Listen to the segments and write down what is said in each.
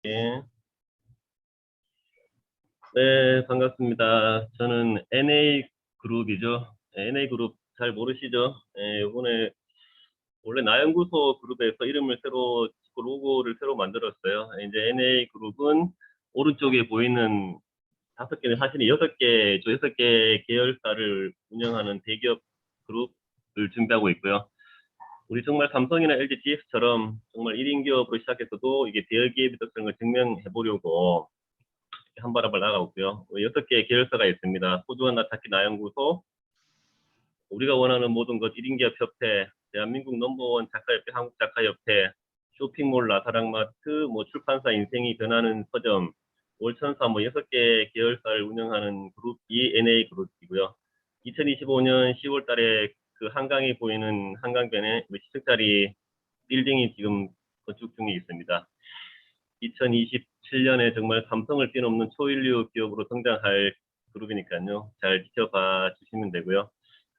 예. 네, 반갑습니다. 저는 NA그룹이죠. NA그룹 잘 모르시죠? 이번에 원래 나연구소 그룹에서 이름을 새로 짓고 로고를 새로 만들었어요. 이제 NA그룹은 오른쪽에 보이는 5개, 사실은 6개, 저 6개 계열사를 운영하는 대기업 그룹을 준비하고 있고요. 우리 정말 삼성이나 LG GX처럼 정말 1인 기업으로 시작해서도 이게 대기업이 됐다는 걸 증명해 보려고 한 발 한 발 나가고 있고요. 6개의 계열사가 있습니다. 소중한 나 찾기 나연구소, 우리가 원하는 모든 것 1인 기업 협회, 대한민국 넘버원 작가협회, 한국작가협회, 쇼핑몰 나사랑마트, 출판사 인생이 변하는 서점, 월천사 6개 계열사를 운영하는 그룹이 NA그룹이고요. 2025년 10월 달에 그 한강에 보이는 한강변에 10층짜리 빌딩이 지금 건축 중에 있습니다. 2027년에 정말 삼성을 뛰어넘는 초일류 기업으로 성장할 그룹이니까요. 잘 지켜봐 주시면 되고요.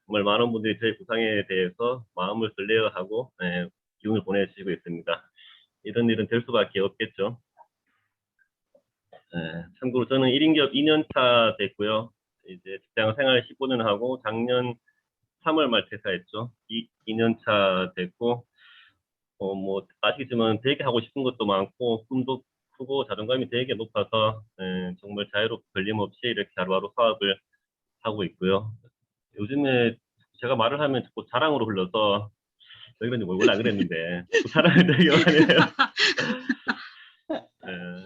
정말 많은 분들이 저희 구상에 대해서 마음을 설레어하고 기운을 보내주시고 있습니다. 이런 일은 될 수밖에 없겠죠. 참고로 저는 1인 기업 2년 차 됐고요. 이제 직장 생활 15년 하고 작년 3월 말 퇴사했죠. 2년 차 됐고 아시겠지만 되게 하고 싶은 것도 많고 꿈도 크고 자존감이 되게 높아서 정말 자유롭고 걸림없이 이렇게 하루하루 사업을 하고 있고요. 요즘에 제가 말을 하면 자꾸 자랑으로 흘러서 왜 그런지 원래 안 그랬는데 자랑을 되게 많이 해요.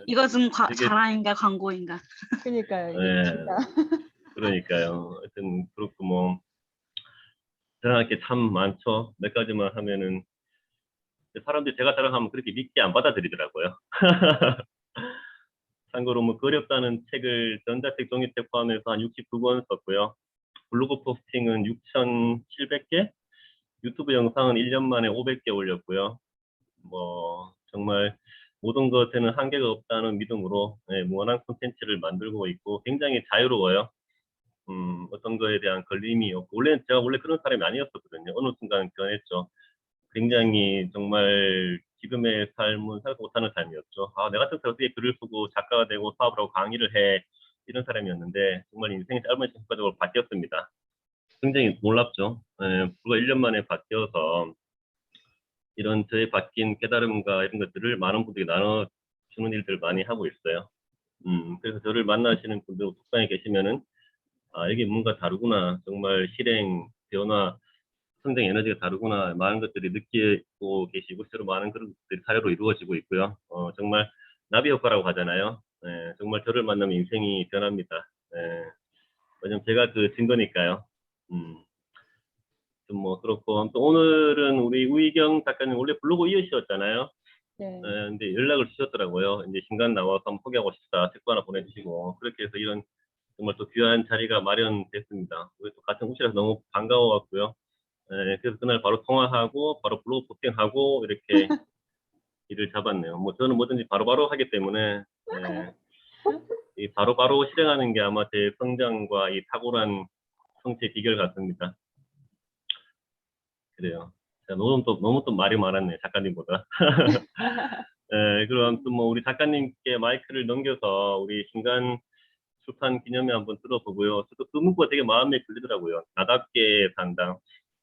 이것은 되게, 자랑인가 광고인가? 그러니까요. 이게 진짜. 그러니까요. 하여튼 그렇고 자랑할 게 참 많죠. 몇 가지만 하면은 사람들이 제가 자랑하면 그렇게 믿게 안 받아들이더라고요. 참고로 그 어렵다는 책을 전자책, 종이책 포함해서 한 69권 썼고요. 블로그 포스팅은 6,700개, 유튜브 영상은 1년 만에 500개 올렸고요. 정말 모든 것에는 한계가 없다는 믿음으로 무한한 콘텐츠를 만들고 있고 굉장히 자유로워요. 어떤 거에 대한 걸림이 없고, 제가 원래 그런 사람이 아니었었거든요. 어느 순간 변했죠. 굉장히 정말 지금의 삶은 생각 못하는 삶이었죠. 내가 어떻게 글을 쓰고 작가가 되고 사업을 하고 강의를 해, 이런 사람이었는데 정말 인생이 짧은 시간 속으로 바뀌었습니다. 굉장히 놀랍죠. 불과 1년 만에 바뀌어서 이런 저의 바뀐 깨달음과 이런 것들을 많은 분들이 나눠주는 일들을 많이 하고 있어요. 그래서 저를 만나시는 분들 톡방에 계시면은 이게 뭔가 다르구나, 정말 실행, 변화, 성장 에너지가 다르구나, 많은 것들이 느끼고 계시고 실제로 많은 그런 것들이 사례로 이루어지고 있고요. 정말 나비 효과라고 하잖아요. 정말 저를 만나면 인생이 변합니다. 왜냐면 제가 그 증거니까요. 그렇고 또 오늘은 우리 우희경 작가님 원래 블로그 이웃이었잖아요. 네. 근데 연락을 주셨더라고요. 이제 신간 나와서 한번 소개하고 싶다, 책도 하나 보내주시고, 그렇게 해서 이런 정말 또 귀한 자리가 마련됐습니다. 우리 또 같은 곳이라서 너무 반가워갖고요. 그래서 그날 바로 통화하고 바로 블로그 포스팅하고 이렇게 일을 잡았네요. 저는 뭐든지 바로바로 하기 때문에 이 바로바로 실행하는 게 아마 제 성장과 이 탁월한 성취의 비결 같습니다. 그래요. 제가 너무 또 말이 많았네, 작가님보다. 그럼 아무튼 우리 작가님께 마이크를 넘겨서 우리 신간 출판 기념회 한번 들어보고요. 저도 그 문구가 되게 마음에 걸리더라고요. 나답게 산다.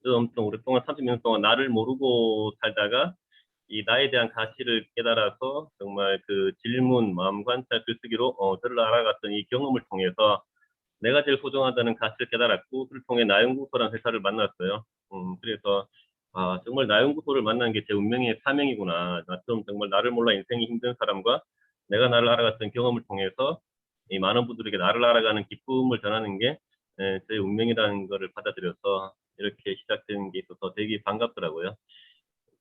엄청 오랫동안 30년 동안 나를 모르고 살다가 이 나에 대한 가치를 깨달아서 정말 그 질문, 마음 관찰, 글쓰기로 저를 알아갔던 이 경험을 통해서 내가 제일 소중하다는 가치를 깨달았고, 그를 통해 나연구소라는 회사를 만났어요. 그래서 정말 나연구소를 만난 게 제 운명의 사명이구나. 나처럼 정말 나를 몰라 인생이 힘든 사람과 내가 나를 알아갔던 경험을 통해서 이 많은 분들에게 나를 알아가는 기쁨을 전하는 게 제 운명이라는 것을 받아들여서 이렇게 시작된 게 있어서 되게 반갑더라고요.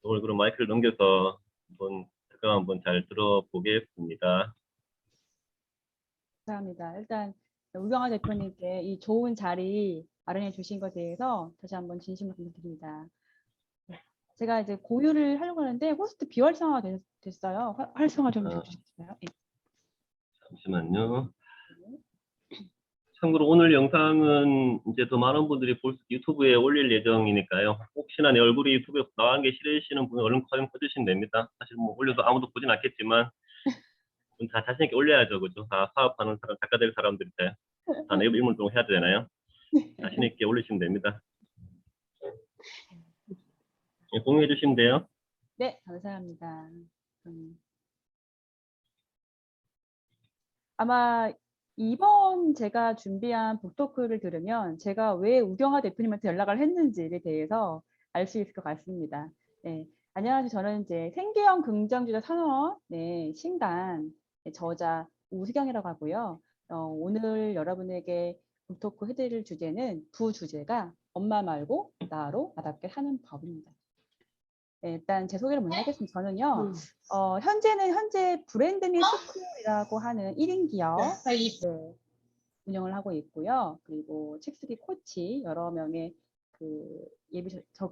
오늘 그럼 마이크를 넘겨서 잠깐 한번 잘 들어보겠습니다. 감사합니다. 일단 우경아 대표님께 이 좋은 자리 마련해 주신 것에 대해서 다시 한번 진심으로 감사드립니다. 제가 이제 공유를 하려고 하는데 호스트 비활성화가 됐어요. 활성화 좀 해주시겠어요? 예. 잠시만요. 참고로 오늘 영상은 이제 더 많은 분들이 유튜브에 올릴 예정이니까요. 혹시나 내 얼굴이 유튜브에 나가는 게 싫으시는 분은 얼른 화면 꺼주시면 됩니다. 사실 올려도 아무도 보진 않겠지만 다 자신 있게 올려야죠, 그죠? 다 사업하는 사람, 작가 될 사람들이 다 내부 인물도 해야 되잖아요. 자신 있게 올리시면 됩니다. 예, 공유해 주시면 돼요. 네, 감사합니다. 아마 이번 제가 준비한 북토크를 들으면 제가 왜 우경화 대표님한테 연락을 했는지에 대해서 알 수 있을 것 같습니다. 네, 안녕하세요. 저는 이제 생계형 긍정주의자 선언 신간 저자 우수경이라고 하고요. 오늘 여러분에게 북토크 해드릴 주제는 부주제가 엄마 말고 나로 나답게 사는 법입니다. 네, 일단 제 소개를 먼저 하겠습니다. 저는요, 현재 브랜드미 스쿨이라고 하는 1인 기업 운영을 하고 있고요. 그리고 책 쓰기 코치 여러 명의 그 예비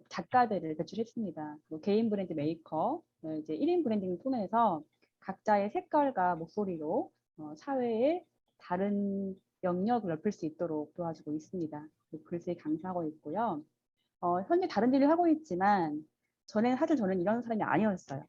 작가들을 배출했습니다. 그리고 개인 브랜드 메이커, 이제 1인 브랜딩을 통해서 각자의 색깔과 목소리로 사회의 다른 영역을 넓힐 수 있도록 도와주고 있습니다. 글쓰기 강사하고 있고요. 현재 다른 일을 하고 있지만 사실 저는 이런 사람이 아니었어요.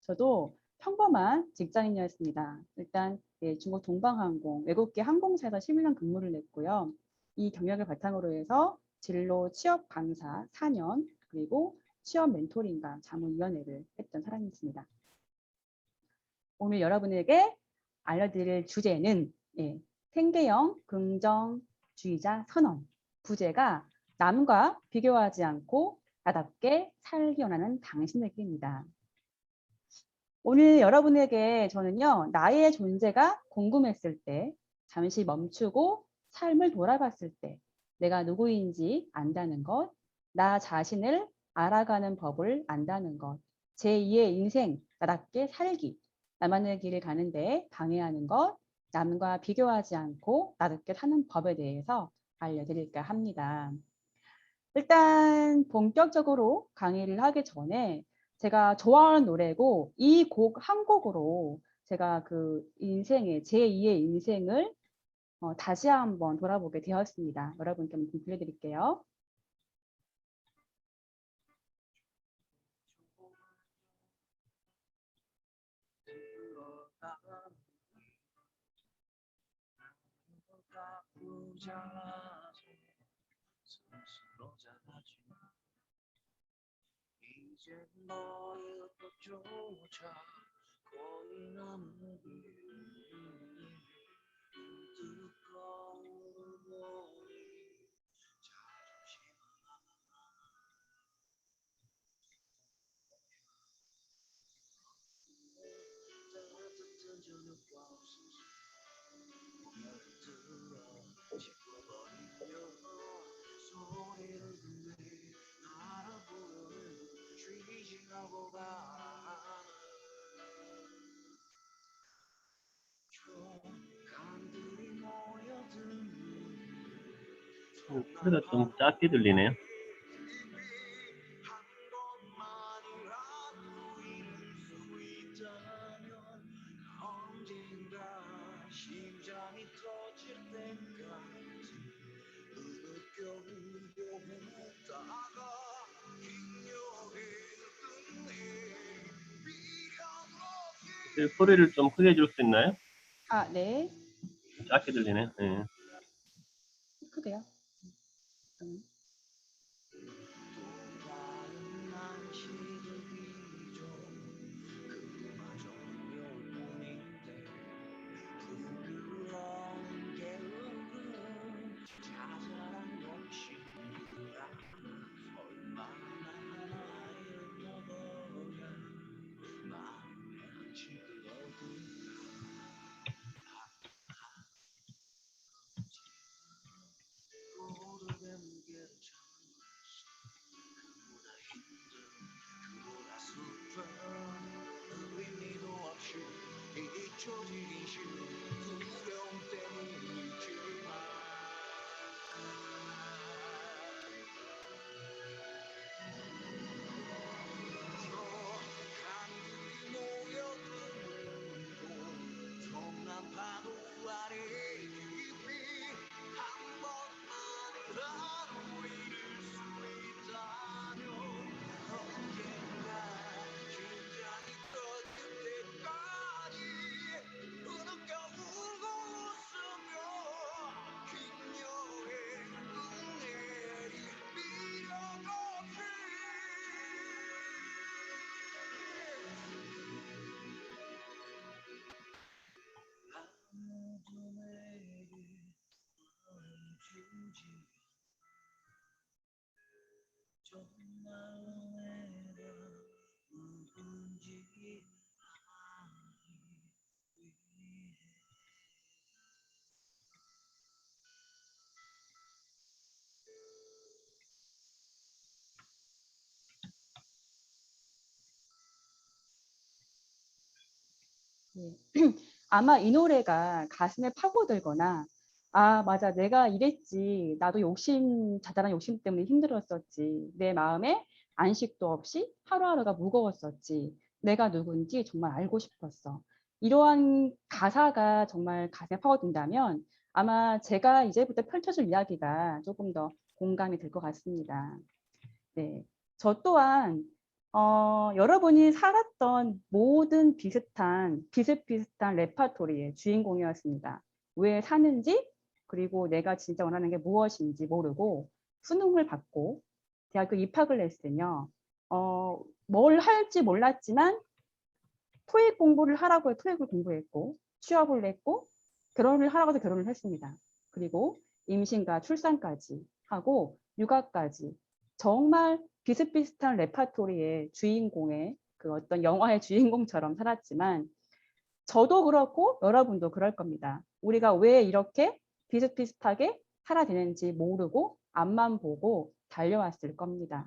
저도 평범한 직장인이었습니다. 일단 중국 동방항공 외국계 항공사에서 11년 근무를 했고요. 이 경력을 바탕으로 해서 진로 취업 강사 4년 그리고 취업 멘토링과 자문위원회를 했던 사람이었습니다. 오늘 여러분에게 알려드릴 주제는 생계형 긍정주의자 선언. 부제가 남과 비교하지 않고 나답게 살기 원하는 당신에게입니다. 오늘 여러분에게 저는요, 나의 존재가 궁금했을 때, 잠시 멈추고 삶을 돌아봤을 때, 내가 누구인지 안다는 것, 나 자신을 알아가는 법을 안다는 것, 제2의 인생, 나답게 살기, 나만의 길을 가는데 방해하는 것, 남과 비교하지 않고 나답게 사는 법에 대해서 알려드릴까 합니다. 일단 본격적으로 강의를 하기 전에 제가 좋아하는 노래고 이 곡 한 곡으로 제가 그 인생의 제2의 인생을 다시 한번 돌아보게 되었습니다. 여러분께 한번 들려드릴게요. 이제 너의 것조차 거의 남은 뜨거운 머리 따뜻한 저녁과 들어 식어버리며 소리를 듣네 나를 부르는 쉬지하고 가 조각들이 모여드는 소리가 좀 작게 들리네요. 심장이 터질 때까지 느껴보다가 소리를 좀 크게 해줄 수 있나요? 아, 네. 작게 들리네. 네. 크게요. 예. 아마 이 노래가 가슴에 파고들거나 아, 맞아. 내가 이랬지. 나도 자잘한 욕심 때문에 힘들었었지. 내 마음에 안식도 없이 하루하루가 무거웠었지. 내가 누군지 정말 알고 싶었어. 이러한 가사가 정말 가슴에 파고든다면 아마 제가 이제부터 펼쳐줄 이야기가 조금 더 공감이 될 것 같습니다. 네. 저 또한 여러분이 살았던 모든 비슷비슷한 레파토리의 주인공이었습니다. 왜 사는지, 그리고 내가 진짜 원하는 게 무엇인지 모르고 수능을 받고 대학교 입학을 했으며, 뭘 할지 몰랐지만 토익 공부를 하라고 해서 토익을 공부했고, 취업을 했고, 결혼을 하라고 해서 결혼을 했습니다. 그리고 임신과 출산까지 하고, 육아까지. 정말 비슷비슷한 레파토리의 주인공의 그 어떤 영화의 주인공처럼 살았지만 저도 그렇고 여러분도 그럴 겁니다. 우리가 왜 이렇게 비슷비슷하게 살아되는지 모르고 앞만 보고 달려왔을 겁니다.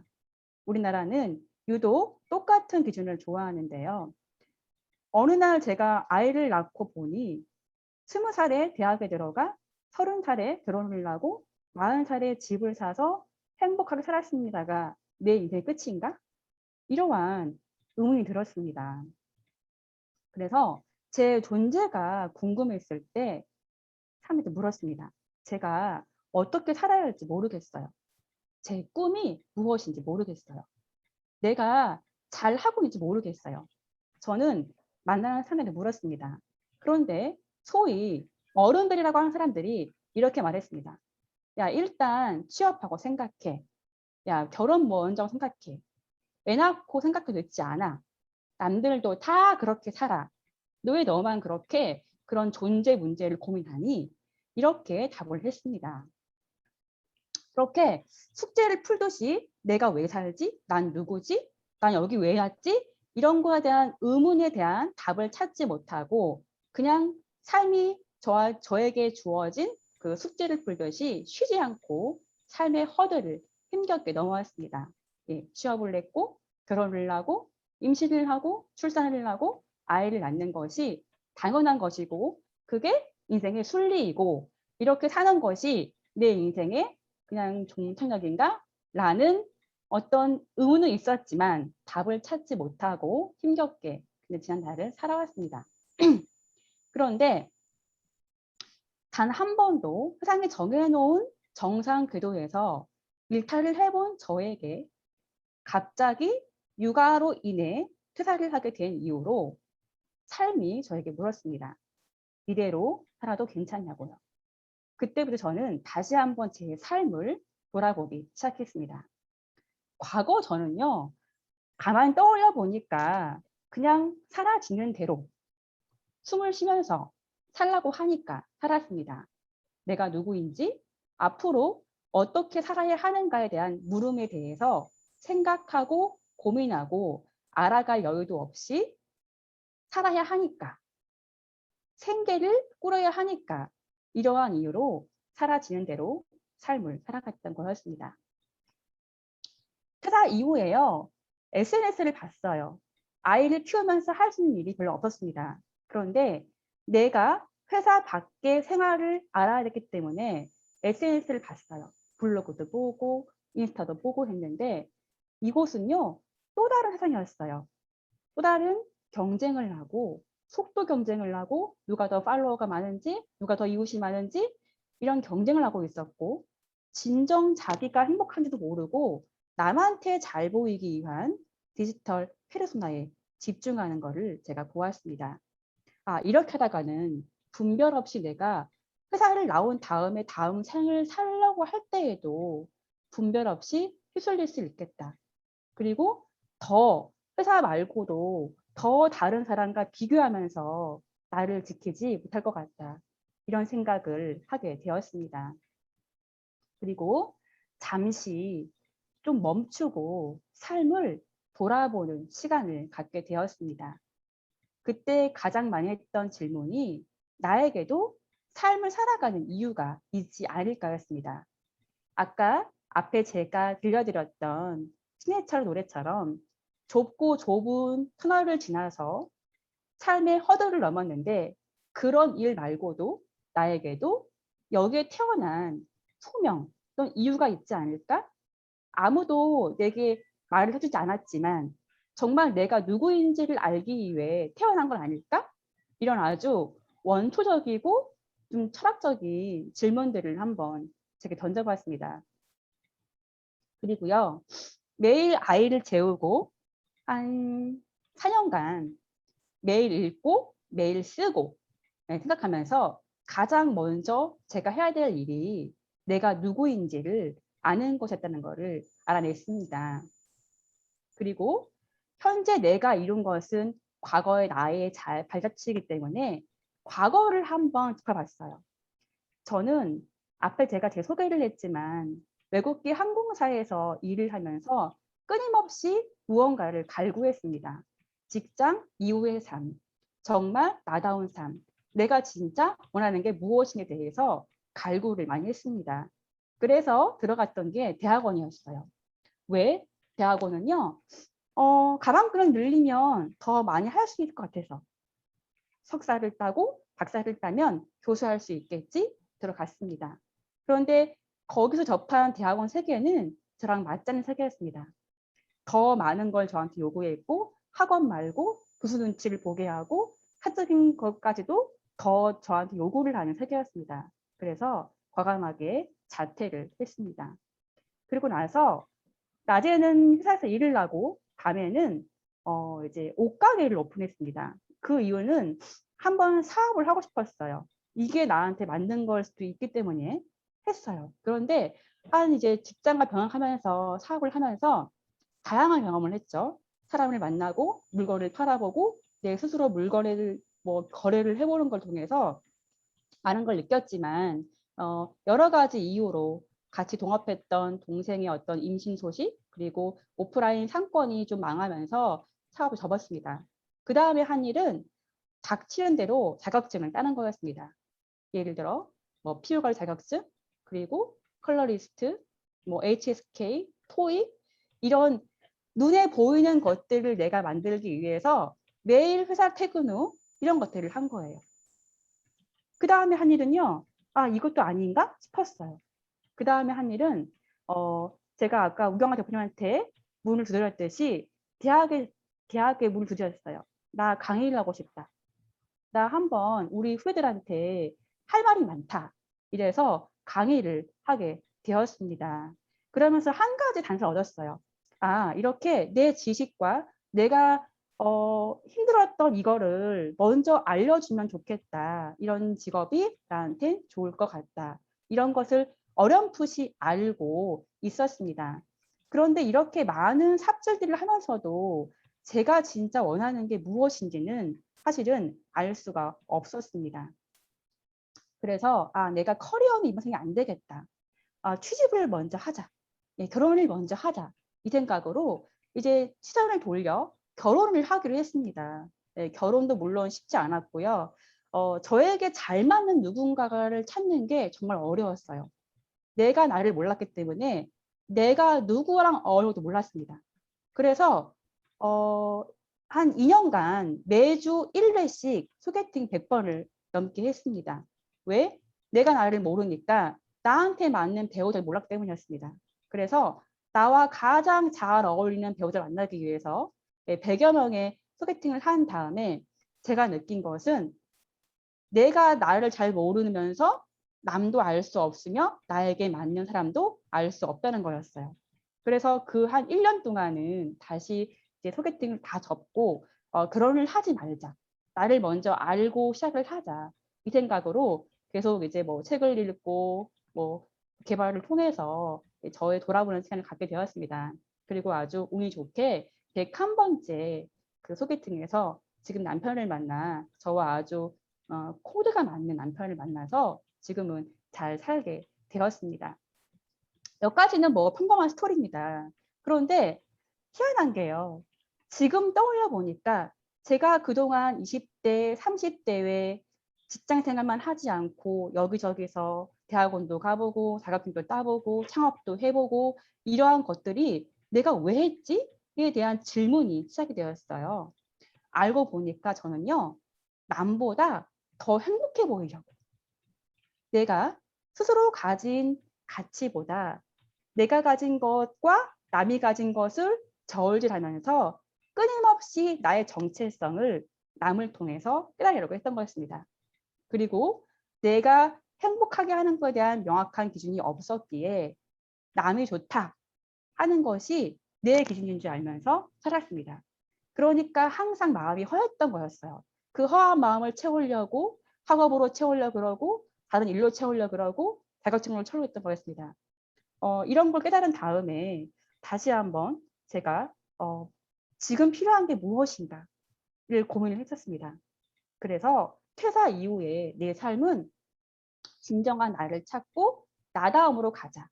우리나라는 유독 똑같은 기준을 좋아하는데요. 어느 날 제가 아이를 낳고 보니 20살에 대학에 들어가 30살에 결혼을 하고 40살에 집을 사서 행복하게 살았습니다가 내 인생의 끝인가? 이러한 의문이 들었습니다. 그래서 제 존재가 궁금했을 때 사람한테 물었습니다. 제가 어떻게 살아야 할지 모르겠어요. 제 꿈이 무엇인지 모르겠어요. 내가 잘 하고 있는지 모르겠어요. 저는 만나는 사람한테 물었습니다. 그런데 소위 어른들이라고 하는 사람들이 이렇게 말했습니다. 야, 일단 취업하고 생각해. 야, 결혼 먼저 생각해. 애 낳고 생각해도 늦지 않아. 남들도 다 그렇게 살아. 너 왜 너만 그렇게 그런 존재 문제를 고민하니? 이렇게 답을 했습니다. 그렇게 숙제를 풀듯이 내가 왜 살지? 난 누구지? 난 여기 왜 왔지? 이런 거에 대한 의문에 대한 답을 찾지 못하고 그냥 삶이 저에게 주어진 그 숙제를 풀듯이 쉬지 않고 삶의 허들을 힘겹게 넘어왔습니다. 예, 취업을 했고 결혼을 하고 임신을 하고 출산을 하고 아이를 낳는 것이 당연한 것이고 그게 인생의 순리이고 이렇게 사는 것이 내 인생의 그냥 종착역인가? 라는 어떤 의문은 있었지만 답을 찾지 못하고 힘겹게 지난 날을 살아왔습니다. 그런데 단 한 번도 세상에 정해놓은 정상 궤도에서 일탈을 해본 저에게 갑자기 육아로 인해 퇴사를 하게 된 이후로 삶이 저에게 물었습니다. 이대로 살아도 괜찮냐고요. 그때부터 저는 다시 한번 제 삶을 돌아보기 시작했습니다. 과거 저는요, 가만히 떠올려 보니까 그냥 사라지는 대로 숨을 쉬면서 살라고 하니까 살았습니다. 내가 누구인지, 앞으로 어떻게 살아야 하는가에 대한 물음에 대해서 생각하고 고민하고 알아갈 여유도 없이 살아야 하니까, 생계를 꾸려야 하니까 이러한 이유로 사라지는 대로 삶을 살아갔던 거였습니다. 퇴사 이후에요. SNS를 봤어요. 아이를 키우면서 할 수 있는 일이 별로 없었습니다. 그런데 내가 회사 밖의 생활을 알아야 됐기 때문에 SNS를 봤어요. 블로그도 보고 인스타도 보고 했는데 이곳은요. 또 다른 세상이었어요. 또 다른 경쟁을 하고 속도 경쟁을 하고 누가 더 팔로워가 많은지 누가 더 이웃이 많은지 이런 경쟁을 하고 있었고 진정 자기가 행복한지도 모르고 남한테 잘 보이기 위한 디지털 페르소나에 집중하는 것을 제가 보았습니다. 아, 이렇게 하다가는 분별 없이 내가 회사를 나온 다음에 다음 생을 살려고 할 때에도 분별 없이 휘둘릴 수 있겠다. 그리고 더 회사 말고도 더 다른 사람과 비교하면서 나를 지키지 못할 것 같다. 이런 생각을 하게 되었습니다. 그리고 잠시 좀 멈추고 삶을 돌아보는 시간을 갖게 되었습니다. 그때 가장 많이 했던 질문이 나에게도 삶을 살아가는 이유가 있지 않을까였습니다. 아까 앞에 제가 들려드렸던 신해철 노래처럼 좁고 좁은 터널을 지나서 삶의 허들을 넘었는데 그런 일 말고도 나에게도 여기에 태어난 소명 또는 이유가 있지 않을까? 아무도 내게 말을 해주지 않았지만 정말 내가 누구인지를 알기 위해 태어난 건 아닐까? 이런 아주 원초적이고 좀 철학적인 질문들을 한번 제게 던져봤습니다. 그리고요, 매일 아이를 재우고 한 4년간 매일 읽고 매일 쓰고 생각하면서 가장 먼저 제가 해야 될 일이 내가 누구인지를 아는 것이었다는 것을 알아냈습니다. 그리고 현재 내가 이룬 것은 과거의 나의 발자취이기 때문에 과거를 한번 짚어봤어요. 저는 앞에 제가 제 소개를 했지만 외국계 항공사에서 일을 하면서 끊임없이 무언가를 갈구했습니다. 직장 이후의 삶, 정말 나다운 삶, 내가 진짜 원하는 게 무엇인에 대해서 갈구를 많이 했습니다. 그래서 들어갔던 게 대학원이었어요. 왜? 대학원은요, 가방끈을 늘리면 더 많이 할 수 있을 것 같아서 석사를 따고 박사를 따면 교수할 수 있겠지? 들어갔습니다. 그런데 거기서 접한 대학원 세계는 저랑 맞지 않는 세계였습니다. 더 많은 걸 저한테 요구했고 학원 말고 교수 눈치를 보게 하고 사적인 것까지도 더 저한테 요구를 하는 세계였습니다. 그래서 과감하게 자퇴를 했습니다. 그리고 나서 낮에는 회사에서 일을 하고 밤에는 이제 옷가게를 오픈했습니다. 그 이유는 한번 사업을 하고 싶었어요. 이게 나한테 맞는 걸 수도 있기 때문에 했어요. 그런데 한 이제 직장과 병행하면서 사업을 하면서 다양한 경험을 했죠. 사람을 만나고 물건을 팔아보고 내 스스로 물건을 거래를 해보는 걸 통해서 많은 걸 느꼈지만 여러 가지 이유로 같이 동업했던 동생의 어떤 임신 소식 그리고 오프라인 상권이 좀 망하면서 사업을 접었습니다. 그 다음에 한 일은 닥치는 대로 자격증을 따는 거였습니다. 예를 들어 뭐 피부관리 자격증 그리고 컬러리스트, 뭐 HSK, 토익 이런 눈에 보이는 것들을 내가 만들기 위해서 매일 회사 퇴근 후 이런 것들을 한 거예요. 그 다음에 한 일은요. 아, 이것도 아닌가 싶었어요. 그 다음에 한 일은 제가 아까 우경아 대표님한테 문을 두드렸듯이 대학에 문을 두드렸어요. 나 강의를 하고 싶다. 나 한번 우리 후배들한테 할 말이 많다. 이래서 강의를 하게 되었습니다. 그러면서 한 가지 단서를 얻었어요. 아, 이렇게 내 지식과 내가 힘들었던 이거를 먼저 알려주면 좋겠다. 이런 직업이 나한테 좋을 것 같다. 이런 것을 어렴풋이 알고 있었습니다. 그런데 이렇게 많은 삽질들을 하면서도 제가 진짜 원하는 게 무엇인지는 사실은 알 수가 없었습니다. 그래서 아, 내가 커리어는 이번 생에 안 되겠다. 아, 취직을 먼저 하자. 예, 결혼을 먼저 하자. 이 생각으로 이제 시선을 돌려 결혼을 하기로 했습니다. 예, 결혼도 물론 쉽지 않았고요. 저에게 잘 맞는 누군가를 찾는 게 정말 어려웠어요. 내가 나를 몰랐기 때문에 내가 누구랑 어울려도 몰랐습니다. 그래서 한 2년간 매주 1회씩 소개팅 100번을 넘게 했습니다. 왜? 내가 나를 모르니까 나한테 맞는 배우자를 몰랐기 때문이었습니다. 그래서 나와 가장 잘 어울리는 배우자를 만나기 위해서 100여 명의 소개팅을 한 다음에 제가 느낀 것은 내가 나를 잘 모르면서 남도 알 수 없으며 나에게 맞는 사람도 알 수 없다는 거였어요. 그래서 그 한 1년 동안은 다시 이제 소개팅을 다 접고 결혼을 하지 말자. 나를 먼저 알고 시작을 하자. 이 생각으로 계속 이제 뭐 책을 읽고 뭐 개발을 통해서 저의 돌아보는 시간을 갖게 되었습니다. 그리고 아주 운이 좋게 101번째 그 소개팅에서 지금 남편을 만나 저와 아주 코드가 맞는 남편을 만나서 지금은 잘 살게 되었습니다. 여기까지는 뭐 평범한 스토리입니다. 그런데 희한한 게요. 지금 떠올려 보니까 제가 그동안 20대, 30대에 직장 생활만 하지 않고 여기저기서 대학원도 가보고 자격증도 따보고 창업도 해보고 이러한 것들이 내가 왜 했지?에 대한 질문이 시작이 되었어요. 알고 보니까 저는요, 남보다 더 행복해 보이려고. 내가 스스로 가진 가치보다 내가 가진 것과 남이 가진 것을 저울질하면서 끊임없이 나의 정체성을 남을 통해서 깨달으려고 했던 것입니다. 그리고 내가 행복하게 하는 것에 대한 명확한 기준이 없었기에 남이 좋다 하는 것이 내 기준인 줄 알면서 살았습니다. 그러니까 항상 마음이 허했던 거였어요. 그 허한 마음을 채우려고 학업으로 채우려고 그러고 다른 일로 채우려고 그러고 자격증으로 채우려고 거였습니다. 이런 걸 깨달은 다음에 다시 한번 제가 지금 필요한 게 무엇인가를 고민을 했었습니다. 그래서 퇴사 이후에 내 삶은 진정한 나를 찾고 나다움으로 가자.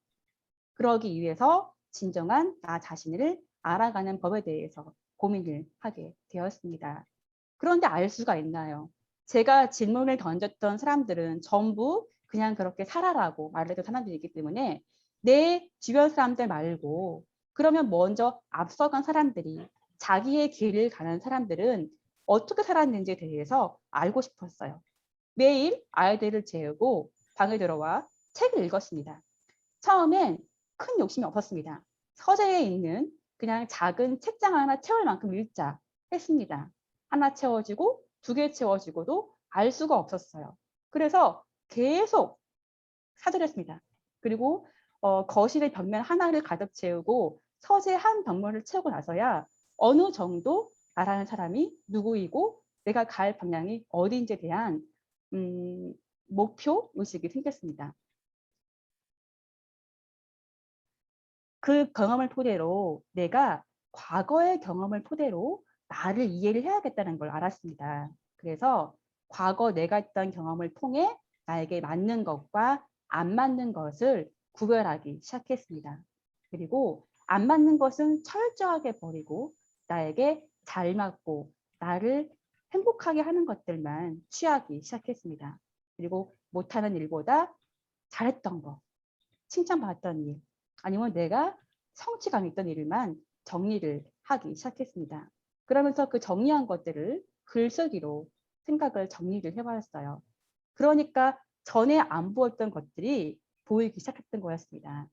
그러기 위해서 진정한 나 자신을 알아가는 법에 대해서 고민을 하게 되었습니다. 그런데 알 수가 있나요? 제가 질문을 던졌던 사람들은 전부 그냥 그렇게 살아라고 말했던 사람들이기 때문에 내 주변 사람들 말고 그러면 먼저 앞서간 사람들이 자기의 길을 가는 사람들은 어떻게 살았는지에 대해서 알고 싶었어요. 매일 아이들을 재우고 방에 들어와 책을 읽었습니다. 처음엔 큰 욕심이 없었습니다. 서재에 있는 그냥 작은 책장 하나 채울 만큼 읽자 했습니다. 하나 채워지고 2개 채워지고도 알 수가 없었어요. 그래서 계속 사들였습니다. 그리고 거실의 벽면 하나를 가득 채우고 서재 한 벽면을 채우고 나서야 어느 정도 나라는 사람이 누구이고 내가 갈 방향이 어디인지에 대한 목표 의식이 생겼습니다. 그 경험을 토대로 내가 과거의 경험을 토대로 나를 이해를 해야겠다는 걸 알았습니다. 그래서 과거 내가 했던 경험을 통해 나에게 맞는 것과 안 맞는 것을 구별하기 시작했습니다. 그리고 안 맞는 것은 철저하게 버리고 나에게 잘 맞고 나를 행복하게 하는 것들만 취하기 시작했습니다. 그리고 못하는 일보다 잘했던 거, 칭찬받았던 일, 아니면 내가 성취감 있던 일만 정리를 하기 시작했습니다. 그러면서 그 정리한 것들을 글쓰기로 생각을 정리를 해봤어요. 그러니까 전에 안 보였던 것들이 보이기 시작했던 거였습니다.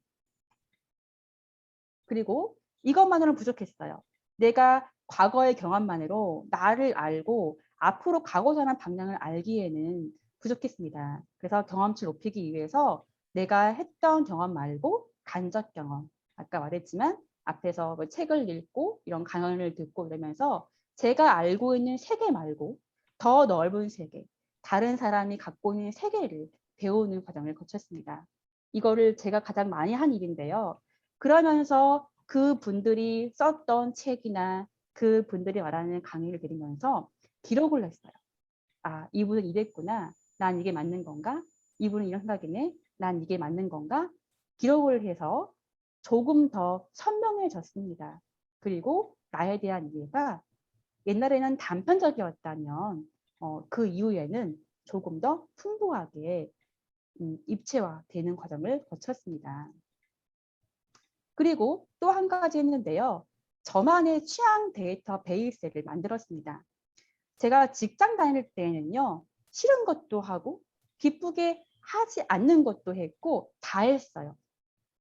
그리고 이것만으로는 부족했어요. 내가 과거의 경험만으로 나를 알고 앞으로 가고자 하는 방향을 알기에는 부족했습니다. 그래서 경험치를 높이기 위해서 내가 했던 경험 말고 간접 경험, 아까 말했지만 앞에서 뭐 책을 읽고 이런 강연을 듣고 이러면서 제가 알고 있는 세계 말고 더 넓은 세계, 다른 사람이 갖고 있는 세계를 배우는 과정을 거쳤습니다. 이거를 제가 가장 많이 한 일인데요. 그러면서 그 분들이 썼던 책이나 그 분들이 말하는 강의를 들으면서 기록을 했어요. 아, 이분은 이랬구나. 난 이게 맞는 건가? 이분은 이런 생각이네. 난 이게 맞는 건가? 기록을 해서 조금 더 선명해졌습니다. 그리고 나에 대한 이해가 옛날에는 단편적이었다면 그 이후에는 조금 더 풍부하게 입체화되는 과정을 거쳤습니다. 그리고 또 한 가지 했는데요. 저만의 취향 데이터 베이스를 만들었습니다. 제가 직장 다닐 때는요. 싫은 것도 하고 기쁘게 하지 않는 것도 했고 다 했어요.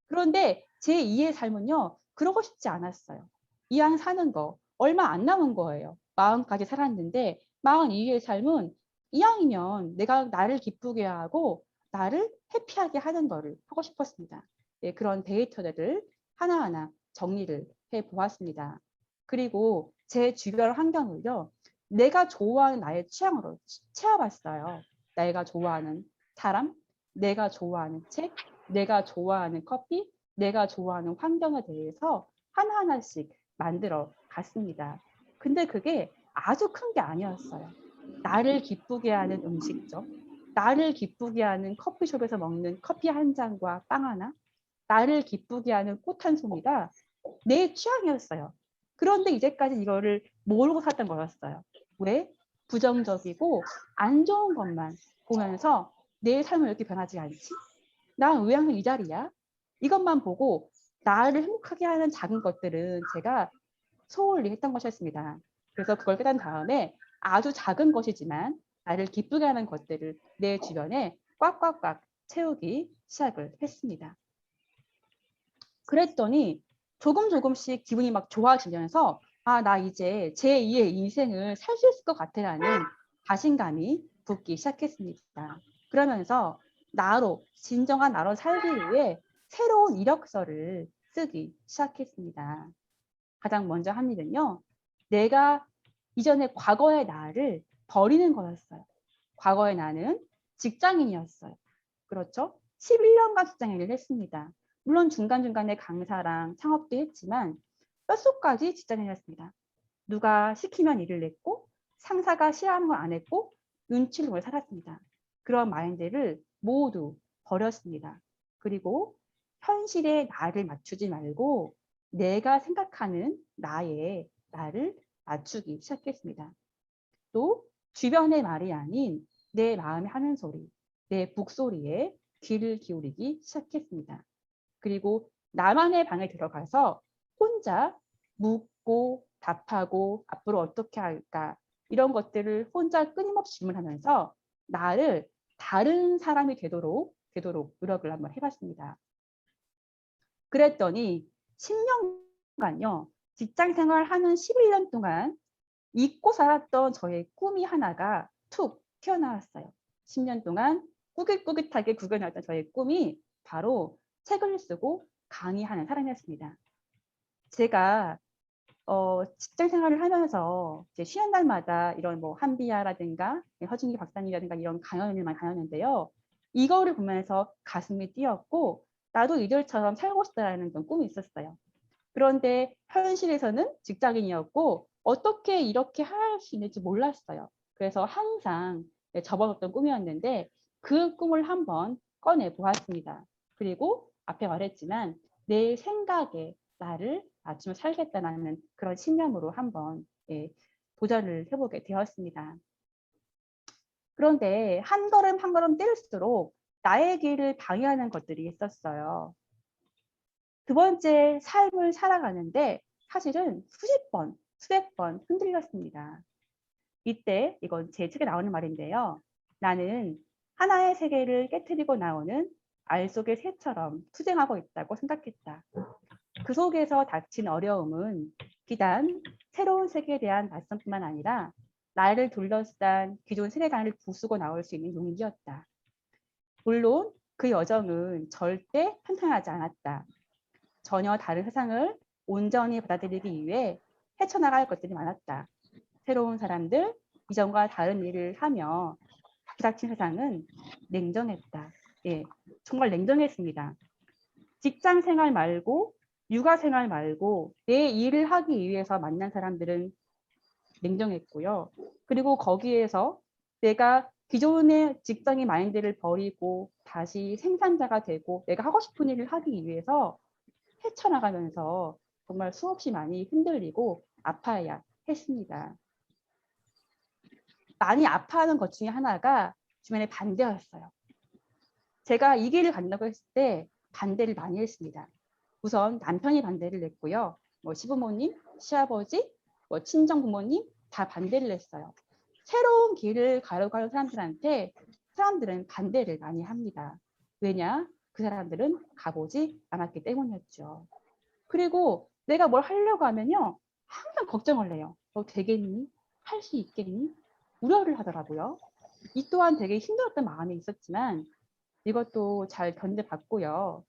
그런데 제 2의 삶은요. 그러고 싶지 않았어요. 이왕 사는 거 얼마 안 남은 거예요. 40까지 살았는데 42의 삶은 이왕이면 내가 나를 기쁘게 하고 나를 해피하게 하는 거를 하고 싶었습니다. 네, 그런 데이터들을 하나하나 정리를 해보았습니다. 그리고 제 주변 환경을요. 내가 좋아하는 나의 취향으로 채워봤어요. 내가 좋아하는 사람, 내가 좋아하는 책, 내가 좋아하는 커피, 내가 좋아하는 환경에 대해서 하나하나씩 만들어 갔습니다. 근데 그게 아주 큰 게 아니었어요. 나를 기쁘게 하는 음식점, 나를 기쁘게 하는 커피숍에서 먹는 커피 한 잔과 빵 하나, 나를 기쁘게 하는 꽃 한 송이가 내 취향이었어요. 그런데 이제까지 이거를 모르고 살던 거였어요. 왜? 부정적이고 안 좋은 것만 보면서 내 삶은 왜 이렇게 변하지 않지? 난 왜 항상 이 자리야? 이것만 보고 나를 행복하게 하는 작은 것들은 제가 소홀히 했던 것이었습니다. 그래서 그걸 깨달은 다음에 아주 작은 것이지만 나를 기쁘게 하는 것들을 내 주변에 꽉꽉꽉 채우기 시작을 했습니다. 그랬더니 조금씩 기분이 막 좋아지면서 아, 나 이제 제2의 인생을 살 수 있을 것 같아라는 자신감이 붙기 시작했습니다. 그러면서 진정한 나로 살기 위해 새로운 이력서를 쓰기 시작했습니다. 가장 먼저 한 일은요, 내가 이전에 과거의 나를 버리는 거였어요. 과거의 나는 직장인이었어요. 그렇죠? 11년간 직장 일을 했습니다. 물론 중간중간에 강사랑 창업도 했지만 뼛속까지 직장인이었습니다. 누가 시키면 일을 냈고 상사가 싫어하는 걸 안 했고 눈치를 보며 살았습니다. 그런 마인드를 모두 버렸습니다. 그리고 현실에 나를 맞추지 말고 내가 생각하는 나를 맞추기 시작했습니다. 또 주변의 말이 아닌 내 마음이 하는 소리, 내 목소리에 귀를 기울이기 시작했습니다. 그리고 나만의 방에 들어가서 혼자 묻고 답하고 앞으로 어떻게 할까 이런 것들을 혼자 끊임없이 질문하면서 나를 다른 사람이 되도록 노력을 한번 해봤습니다. 그랬더니 10년간요. 직장 생활하는 11년 동안 잊고 살았던 저의 꿈이 하나가 툭 튀어나왔어요. 10년 동안 꾸깃꾸깃하게 구겨놨던 저의 꿈이 바로 책을 쓰고 강의하는 사람이었습니다. 제가 직장 생활을 하면서 이제 쉬는 날마다 이런 뭐 한비아라든가 허준기 박사님이라든가 이런 강연을 많이 다녔는데요. 이거를 보면서 가슴이 뛰었고 나도 이들처럼 살고 싶다라는 그런 꿈이 있었어요. 그런데 현실에서는 직장인이었고 어떻게 이렇게 할 수 있는지 몰랐어요. 그래서 항상 접어뒀던 꿈이었는데 그 꿈을 한번 꺼내 보았습니다. 그리고 앞에 말했지만 내 생각에 나를 맞추며 살겠다는 그런 신념으로 한번 도전을 해보게 되었습니다. 그런데 한 걸음 한 걸음 뛸수록 나의 길을 방해하는 것들이 있었어요. 두 번째 삶을 살아가는데 사실은 수백 번 흔들렸습니다. 이때 이건 제 책에 나오는 말인데요. 나는 하나의 세계를 깨트리고 나오는 알 속의 새처럼 투쟁하고 있다고 생각했다. 그 속에서 닥친 어려움은 비단 새로운 세계에 대한 낯섦뿐만 아니라 나를 둘러싼 기존 세계관을 부수고 나올 수 있는 용기였다. 물론 그 여정은 절대 평탄하지 않았다. 전혀 다른 세상을 온전히 받아들이기 위해 헤쳐나갈 것들이 많았다. 새로운 사람들, 이전과 다른 일을 하며 부닥친 세상은 냉정했다. 예, 정말 냉정했습니다. 직장 생활 말고 육아 생활 말고 내 일을 하기 위해서 만난 사람들은 냉정했고요. 그리고 거기에서 내가 기존의 직장의 마인드를 버리고 다시 생산자가 되고 내가 하고 싶은 일을 하기 위해서 헤쳐나가면서 정말 수없이 많이 흔들리고 아파야 했습니다. 많이 아파하는 것 중에 하나가 주변의 반대였어요. 제가 이 길을 간다고 했을 때 반대를 많이 했습니다. 우선 남편이 반대를 냈고요. 뭐 시부모님, 시아버지, 뭐 친정 부모님 다 반대를 했어요. 새로운 길을 가려고 하는 사람들은 반대를 많이 합니다. 왜냐? 그 사람들은 가보지 않았기 때문이었죠. 그리고 내가 뭘 하려고 하면요. 항상 걱정을 해요. 너 되겠니? 할 수 있겠니? 우려를 하더라고요. 이 또한 되게 힘들었던 마음이 있었지만 이것도 잘 견뎌봤고요.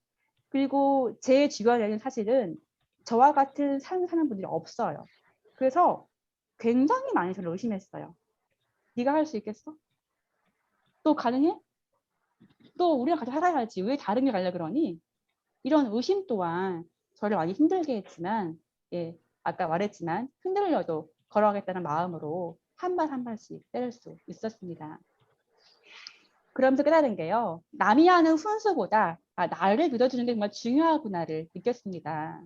그리고 제 주변에는 사실은 저와 같은 삶을 사는 분들이 없어요. 그래서 굉장히 많이 저를 의심했어요. 네가 할 수 있겠어? 또 가능해? 또 우리랑 같이 살아야지. 왜 다른 길 가려고 그러니? 이런 의심 또한 저를 많이 힘들게 했지만 아까 말했지만 흔들려도 걸어가겠다는 마음으로 한 발 한 발씩 때릴 수 있었습니다. 그러면서 깨달은 게요. 남이 하는 훈수보다 나를 믿어주는 게 정말 중요하구나를 느꼈습니다.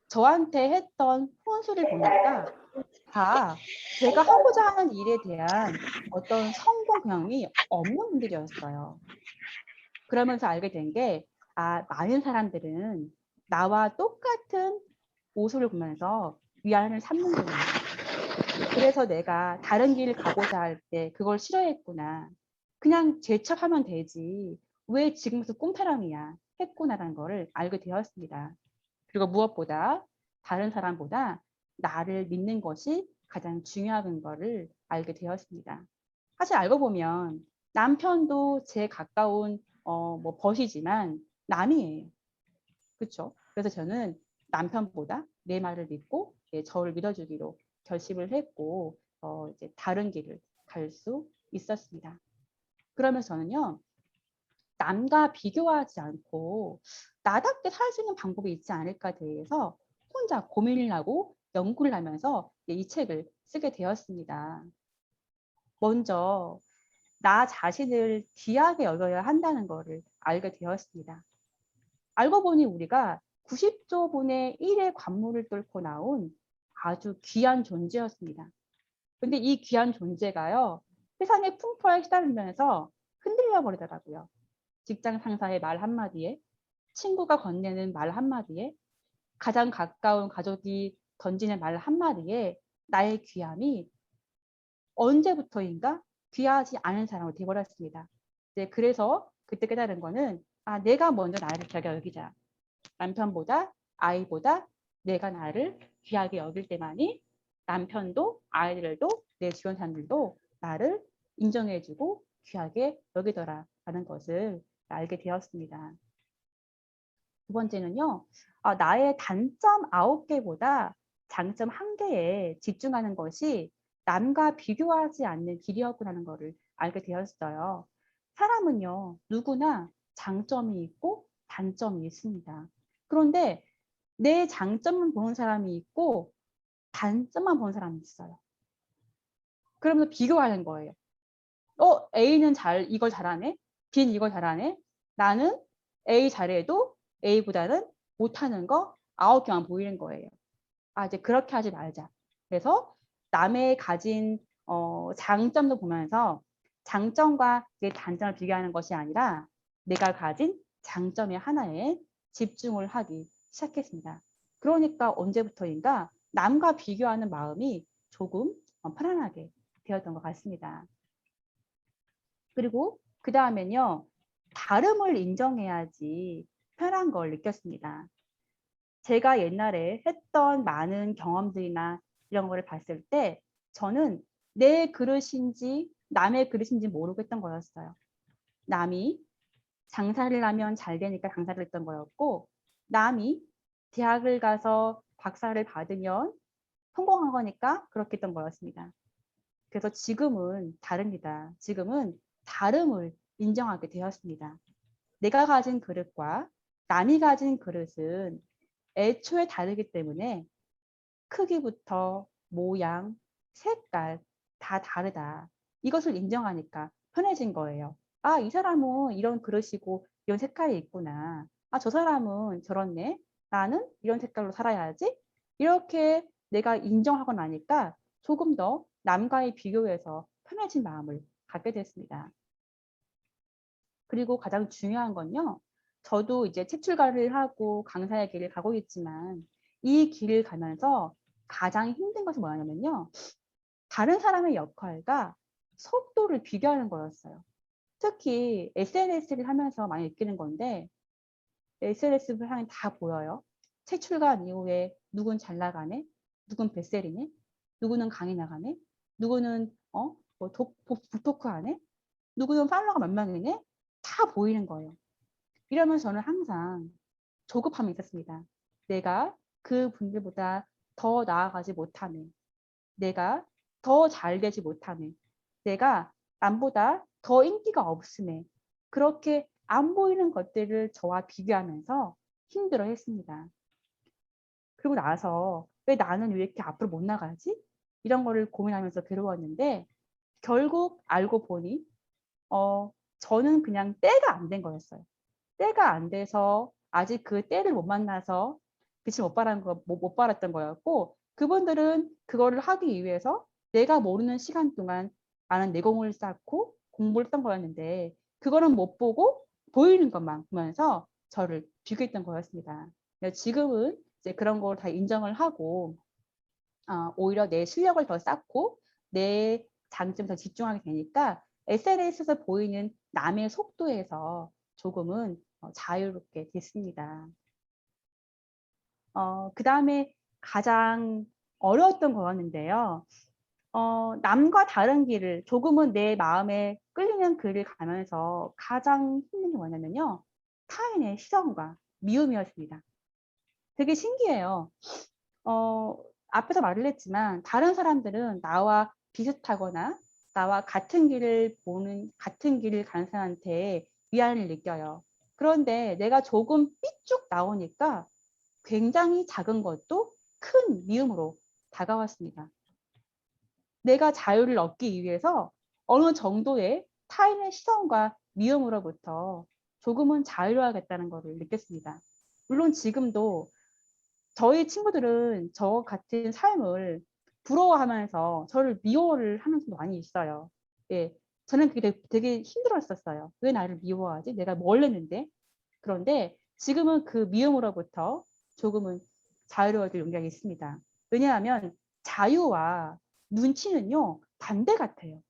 저한테 했던 훈수를 보니까 다 제가 하고자 하는 일에 대한 어떤 성공 경험이 없는 분들이었어요. 그러면서 알게 된 게 많은 사람들은 나와 똑같은 모습을 보면서 위안을 삼는구나. 그래서 내가 다른 길을 가고자 할 때 그걸 싫어했구나. 그냥 제쳐하면 되지. 왜 지금부터 꼼패랑이야. 했구나라는 거를 알게 되었습니다. 그리고 무엇보다 다른 사람보다 나를 믿는 것이 가장 중요한 거를 알게 되었습니다. 사실 알고 보면 남편도 제 가까운 뭐 벗이지만 남이에요. 그렇죠? 그래서 저는 남편보다 내 말을 믿고 저를 믿어주기로 결심을 했고 이제 다른 길을 갈 수 있었습니다. 그러면서 저는요. 남과 비교하지 않고 나답게 살 수 있는 방법이 있지 않을까 대해서 혼자 고민을 하고 연구를 하면서 이 책을 쓰게 되었습니다. 먼저 나 자신을 귀하게 여겨야 한다는 것을 알게 되었습니다. 알고 보니 우리가 90조 분의 1의 관문을 뚫고 나온 아주 귀한 존재였습니다. 근데 이 귀한 존재가요. 세상의 풍파에 시달리면서 흔들려 버리더라고요. 직장 상사의 말 한마디에, 친구가 건네는 말 한마디에, 가장 가까운 가족이 던지는 말 한마디에 나의 귀함이 언제부터인가 귀하지 않은 사람으로 되어버렸습니다. 네, 그래서 그때 깨달은 거는 내가 먼저 나를 귀하게 여기자. 남편보다 아이보다 내가 나를 귀하게 여길 때만이 남편도 아이들도 내 주변 사람들도 나를 인정해주고 귀하게 여기더라라는 것을 알게 되었습니다. 두 번째는요. 나의 단점 9개보다 장점 1개에 집중하는 것이 남과 비교하지 않는 길이었구나는 것을 알게 되었어요. 사람은요. 누구나 장점이 있고 단점이 있습니다. 그런데 내 장점만 보는 사람이 있고 단점만 보는 사람이 있어요. 그러면서 비교하는 거예요. A는 이걸 잘하네. B는 이걸 잘하네. 나는 A 잘해도 A보다는 못하는 거 9개만 보이는 거예요. 이제 그렇게 하지 말자. 그래서 남의 가진 장점도 보면서 장점과 내 단점을 비교하는 것이 아니라 내가 가진 장점의 하나에 집중을 하기 시작했습니다. 그러니까 언제부터인가 남과 비교하는 마음이 조금 편안하게 되었던 것 같습니다. 그리고 그 다음엔요. 다름을 인정해야지 편한 걸 느꼈습니다. 제가 옛날에 했던 많은 경험들이나 이런 거를 봤을 때 저는 내 그릇인지 남의 그릇인지 모르고 했던 거였어요. 남이 장사를 하면 잘 되니까 장사를 했던 거였고 남이 대학을 가서 박사를 받으면 성공한 거니까 그렇게 했던 거였습니다. 그래서 지금은 다릅니다. 지금은 다름을 인정하게 되었습니다. 내가 가진 그릇과 남이 가진 그릇은 애초에 다르기 때문에 크기부터 모양, 색깔 다 다르다. 이것을 인정하니까 편해진 거예요. 이 사람은 이런 그릇이고 이런 색깔이 있구나. 저 사람은 저렇네. 나는 이런 색깔로 살아야지. 이렇게 내가 인정하고 나니까 조금 더 남과의 비교해서 편해진 마음을 갖게 됐습니다. 그리고 가장 중요한 건요. 저도 이제 책 출간을 하고 강사의 길을 가고 있지만 이 길을 가면서 가장 힘든 것이 뭐냐면요. 다른 사람의 역할과 속도를 비교하는 거였어요. 특히 SNS를 하면서 많이 느끼는 건데 SNS를 하면 다 보여요. 책 출간 이후에 누군 잘 나가네, 누군 베셀이네, 누구는 강의 나가네, 누구는 뭐 북토크하네, 누구는 팔로워가 몇 명이네, 다 보이는 거예요. 이러면 저는 항상 조급함이 있었습니다. 내가 그 분들보다 더 나아가지 못하네. 내가 더 잘 되지 못하네. 내가 남보다 더 인기가 없음에 그렇게 안 보이는 것들을 저와 비교하면서 힘들어 했습니다. 그리고 나서 왜 나는 왜 이렇게 앞으로 못 나가지? 이런 거를 고민하면서 괴로웠는데 결국 알고 보니 저는 그냥 때가 안 된 거였어요. 때가 안 돼서 아직 그 때를 못 만나서 빛을 못 발했던 거였고 그분들은 그거를 하기 위해서 내가 모르는 시간 동안 많은 내공을 쌓고 공부를 했던 거였는데 그거는 못 보고 보이는 것만 보면서 저를 비교했던 거였습니다. 지금은 이제 그런 걸 다 인정을 하고 오히려 내 실력을 더 쌓고 내 장점에 더 집중하게 되니까 SNS에서 보이는 남의 속도에서 조금은 자유롭게 됐습니다. 그 다음에 가장 어려웠던 거였는데요. 남과 다른 길을 조금은 내 마음에 끌리는 길을 가면서 가장 힘든 게 뭐냐면요. 타인의 시선과 미움이었습니다. 되게 신기해요. 앞에서 말을 했지만 다른 사람들은 나와 비슷하거나 나와 같은 길을 가는 사람한테 위안을 느껴요. 그런데 내가 조금 삐쭉 나오니까 굉장히 작은 것도 큰 미움으로 다가왔습니다. 내가 자유를 얻기 위해서 어느 정도의 타인의 시선과 미움으로부터 조금은 자유로워야겠다는 것을 느꼈습니다. 물론 지금도 저희 친구들은 저 같은 삶을 부러워하면서 저를 미워를 하는 분도 많이 있어요. 예, 저는 그게 되게 힘들었었어요. 왜 나를 미워하지? 내가 뭘 했는데? 그런데 지금은 그 미움으로부터 조금은 자유로워질 용기가 있습니다. 왜냐하면 자유와 눈치는요, 반대 같아요.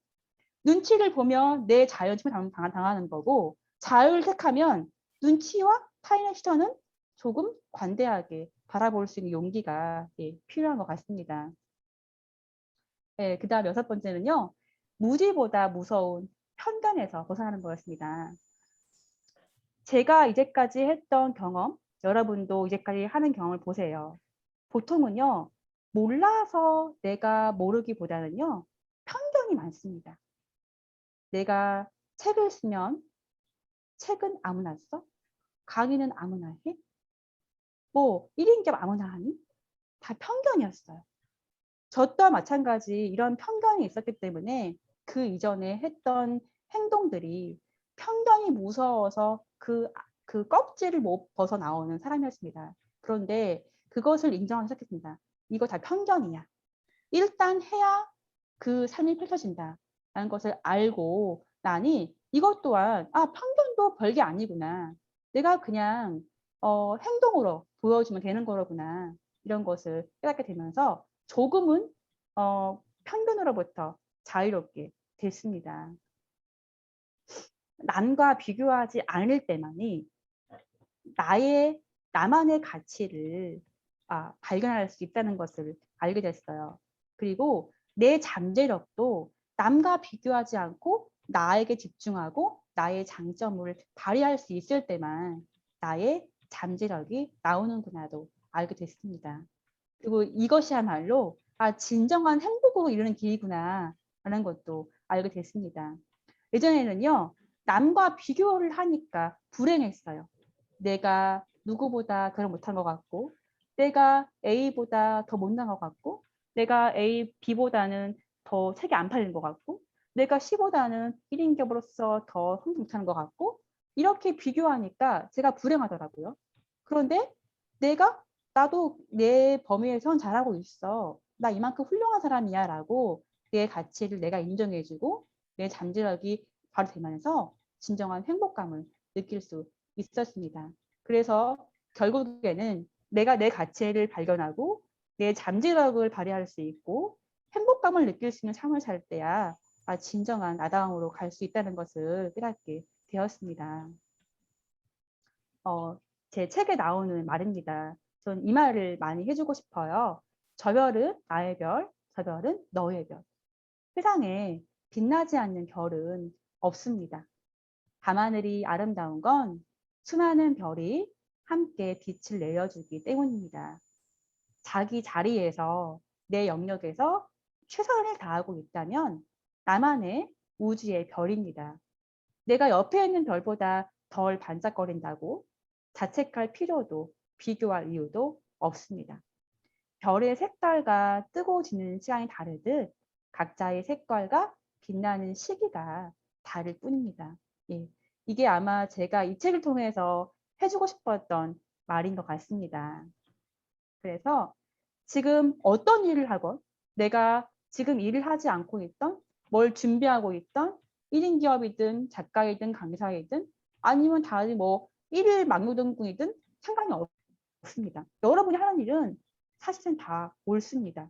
눈치를 보면 내 자유 당하는 거고, 자유를 택하면 눈치와 타인의 시선은 조금 관대하게 바라볼 수 있는 용기가 필요한 것 같습니다. 그 다음 6번째는요, 무지보다 무서운 편견에서 벗어나는 거였습니다. 제가 이제까지 했던 경험, 여러분도 이제까지 하는 경험을 보세요. 보통은요, 몰라서 내가 모르기보다는요, 편견이 많습니다. 내가 책을 쓰면 책은 아무나 써? 강의는 아무나 해? 뭐 1인 기업 아무나 하니? 다 편견이었어요. 저 또한 마찬가지 이런 편견이 있었기 때문에 그 이전에 했던 행동들이 편견이 무서워서 그 껍질을 못 벗어나오는 사람이었습니다. 그런데 그것을 인정하기 시작했습니다. 이거 다 편견이야. 일단 해야 그 삶이 펼쳐진다. 라는 것을 알고 나니 이것 또한 편견도 별게 아니구나. 내가 그냥 행동으로 보여주면 되는 거로구나. 이런 것을 깨닫게 되면서 조금은 편견으로부터 자유롭게 됐습니다. 남과 비교하지 않을 때만이 나만의 가치를 발견할 수 있다는 것을 알게 됐어요. 그리고 내 잠재력도 남과 비교하지 않고 나에게 집중하고 나의 장점을 발휘할 수 있을 때만 나의 잠재력이 나오는구나도 알게 됐습니다. 그리고 이것이야말로 진정한 행복으로 이르는 길이구나 라는 것도 알게 됐습니다. 예전에는요, 남과 비교를 하니까 불행했어요. 내가 누구보다 그걸 못한 것 같고, 내가 A보다 더 못난 것 같고, 내가 B보다는 더 책이 안 팔린 것 같고, 내가 C보다는 1인 기업으로서 더 성공 못하는 것 같고, 이렇게 비교하니까 제가 불행하더라고요. 그런데 나도 내 범위에선 잘하고 있어. 나 이만큼 훌륭한 사람이야 라고 내 가치를 내가 인정해주고 내 잠재력이 바로 되면서 진정한 행복감을 느낄 수 있었습니다. 그래서 결국에는 내가 내 가치를 발견하고 내 잠재력을 발휘할 수 있고 행복감을 느낄 수 있는 삶을 살 때야 진정한 아담으로 갈 수 있다는 것을 깨닫게 되었습니다. 제 책에 나오는 말입니다. 전 이 말을 많이 해주고 싶어요. 저 별은 나의 별, 저 별은 너의 별. 세상에 빛나지 않는 별은 없습니다. 밤하늘이 아름다운 건 수많은 별이 함께 빛을 내려주기 때문입니다. 자기 자리에서 내 영역에서 최선을 다하고 있다면 나만의 우주의 별입니다. 내가 옆에 있는 별보다 덜 반짝거린다고 자책할 필요도 비교할 이유도 없습니다. 별의 색깔과 뜨고 지는 시간이 다르듯 각자의 색깔과 빛나는 시기가 다를 뿐입니다. 예, 이게 아마 제가 이 책을 통해서 해주고 싶었던 말인 것 같습니다. 그래서 지금 어떤 일을 하건 내가 지금 일을 하지 않고 있던 뭘 준비하고 있던 1인 기업이든 작가이든 강사이든 아니면 다들 뭐 1일 막노동꾼이든 상관이 없습니다. 여러분이 하는 일은 사실은 다 옳습니다.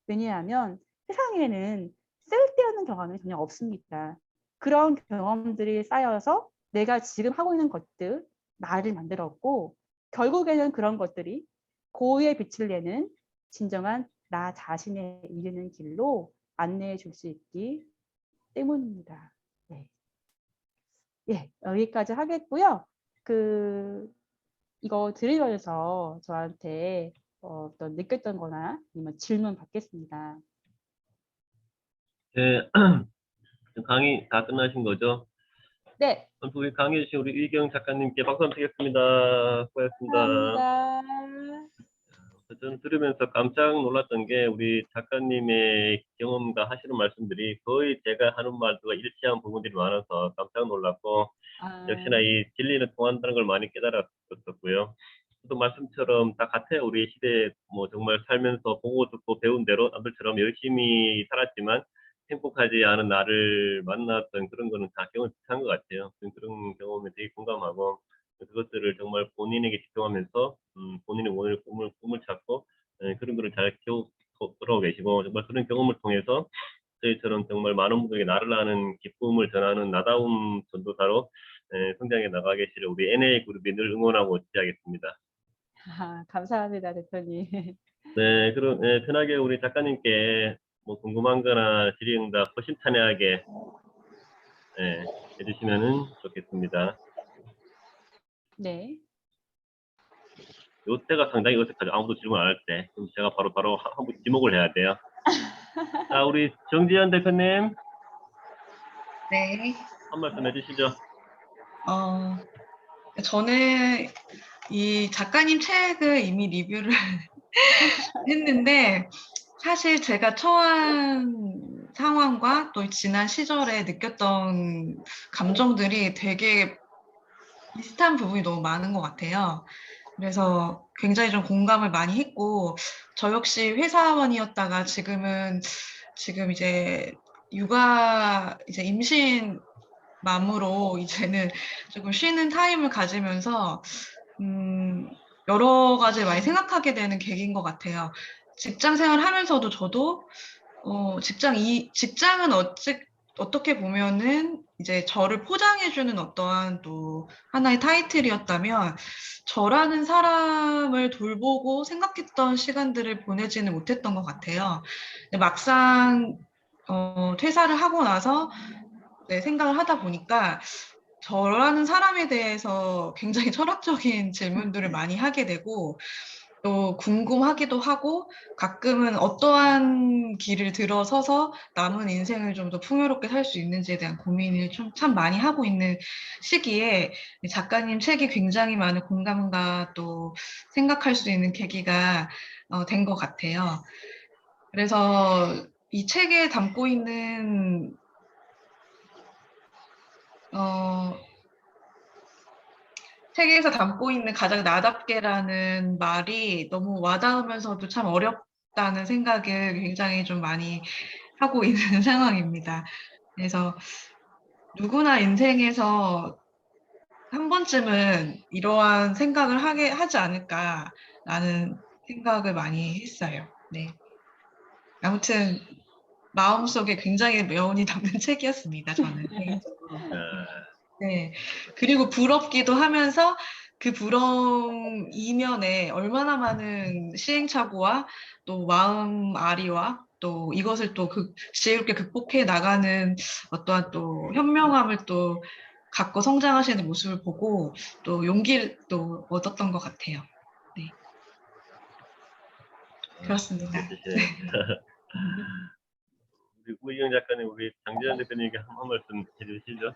왜냐하면 세상에는 쓸데없는 경험이 전혀 없습니다. 그런 경험들이 쌓여서 내가 지금 하고 있는 것들, 나를 만들었고 결국에는 그런 것들이 고유의 빛을 내는 진정한 나 자신에 이르는 길로 안내해 줄 수 있기 때문입니다. 네. 예, 여기까지 하겠고요. 이거 들으면서 저한테 어떤 느꼈던 거나 아니면 질문 받겠습니다. 네, 강의 다 끝나신 거죠? 네, 우리 강의해 주신 우리 이경 작가님께 박수 한번 드리겠습니다. 수고하셨습니다. 감사합니다. 저는 들으면서 깜짝 놀랐던 게 우리 작가님의 경험과 하시는 말씀들이 거의 제가 하는 말들과 일치한 부분들이 많아서 깜짝 놀랐고, 아, 역시나 이 진리는 통한다는 걸 많이 깨달았었고요. 또 말씀처럼 다 같아요. 우리 시대에 뭐 정말 살면서 보고 듣고 배운 대로 남들처럼 열심히 살았지만 행복하지 않은 나를 만났던 그런 거는 다 경험이 비슷한 것 같아요. 그런 경험에 되게 공감하고, 그것들을 정말 본인에게 집중하면서 본인의 오늘 꿈을 찾고 그런 거를 잘 키워가고 계시고, 정말 그런 경험을 통해서 저희처럼 정말 많은 분들에게 나를 아는 기쁨을 전하는 나다움 전도사로 성장해 나가계시를 우리 NA 그룹이 늘 응원하고 지지하겠습니다. 감사합니다, 대표님. 네, 그럼 편하게 우리 작가님께 뭐 궁금한 거나 질의응답 허심탄회하게 해주시면은 좋겠습니다. 네. 요때가 상당히 어색하죠. 아무도 질문 안 할 때. 그럼 제가 바로 한번 지목을 해야 돼요. 자, 우리 정지현 대표님 네. 한 말씀 해주시죠. 저는 이 작가님 책을 이미 리뷰를 했는데, 사실 제가 처한 상황과 또 지난 시절에 느꼈던 감정들이 되게 비슷한 부분이 너무 많은 것 같아요. 그래서 굉장히 좀 공감을 많이 했고, 저 역시 회사원이었다가 지금 이제 이제 임신 맘으로 이제는 조금 쉬는 타임을 가지면서 여러 가지 많이 생각하게 되는 계기인 것 같아요. 직장 생활 하면서도 저도 직장은 어떻게 보면은 이제 저를 포장해주는 어떠한 또 하나의 타이틀이었다면, 저라는 사람을 돌보고 생각했던 시간들을 보내지는 못했던 것 같아요. 근데 막상 퇴사를 하고 나서 생각을 하다 보니까 저라는 사람에 대해서 굉장히 철학적인 질문들을 많이 하게 되고, 또 궁금하기도 하고, 가끔은 어떠한 길을 들어서서 남은 인생을 좀 더 풍요롭게 살 수 있는지에 대한 고민을 참 많이 하고 있는 시기에 작가님 책이 굉장히 많은 공감과 또 생각할 수 있는 계기가 된 것 같아요. 그래서 이 책에 담고 있는 책에서 담고 있는 가장 나답게라는 말이 너무 와닿으면서도 참 어렵다는 생각을 굉장히 좀 많이 하고 있는 상황입니다. 그래서 누구나 인생에서 한 번쯤은 이러한 생각을 하지 않을까라는 생각을 많이 했어요. 네. 아무튼 마음속에 굉장히 명언이 남는 책이었습니다. 저는 개인적으로. 네. 그리고 부럽기도 하면서 그 부러움 이면에 얼마나 많은 시행착오와 또 마음 아리와 또 이것을 또 지혜롭게 극복해 나가는 어떠한 또 현명함을 또 갖고 성장하시는 모습을 보고 또 용기를 또 얻었던 것 같아요. 네. 그렇습니다. 우리 우희경 작가님, 우리 장지현 대표님께 한 말씀 해주시죠.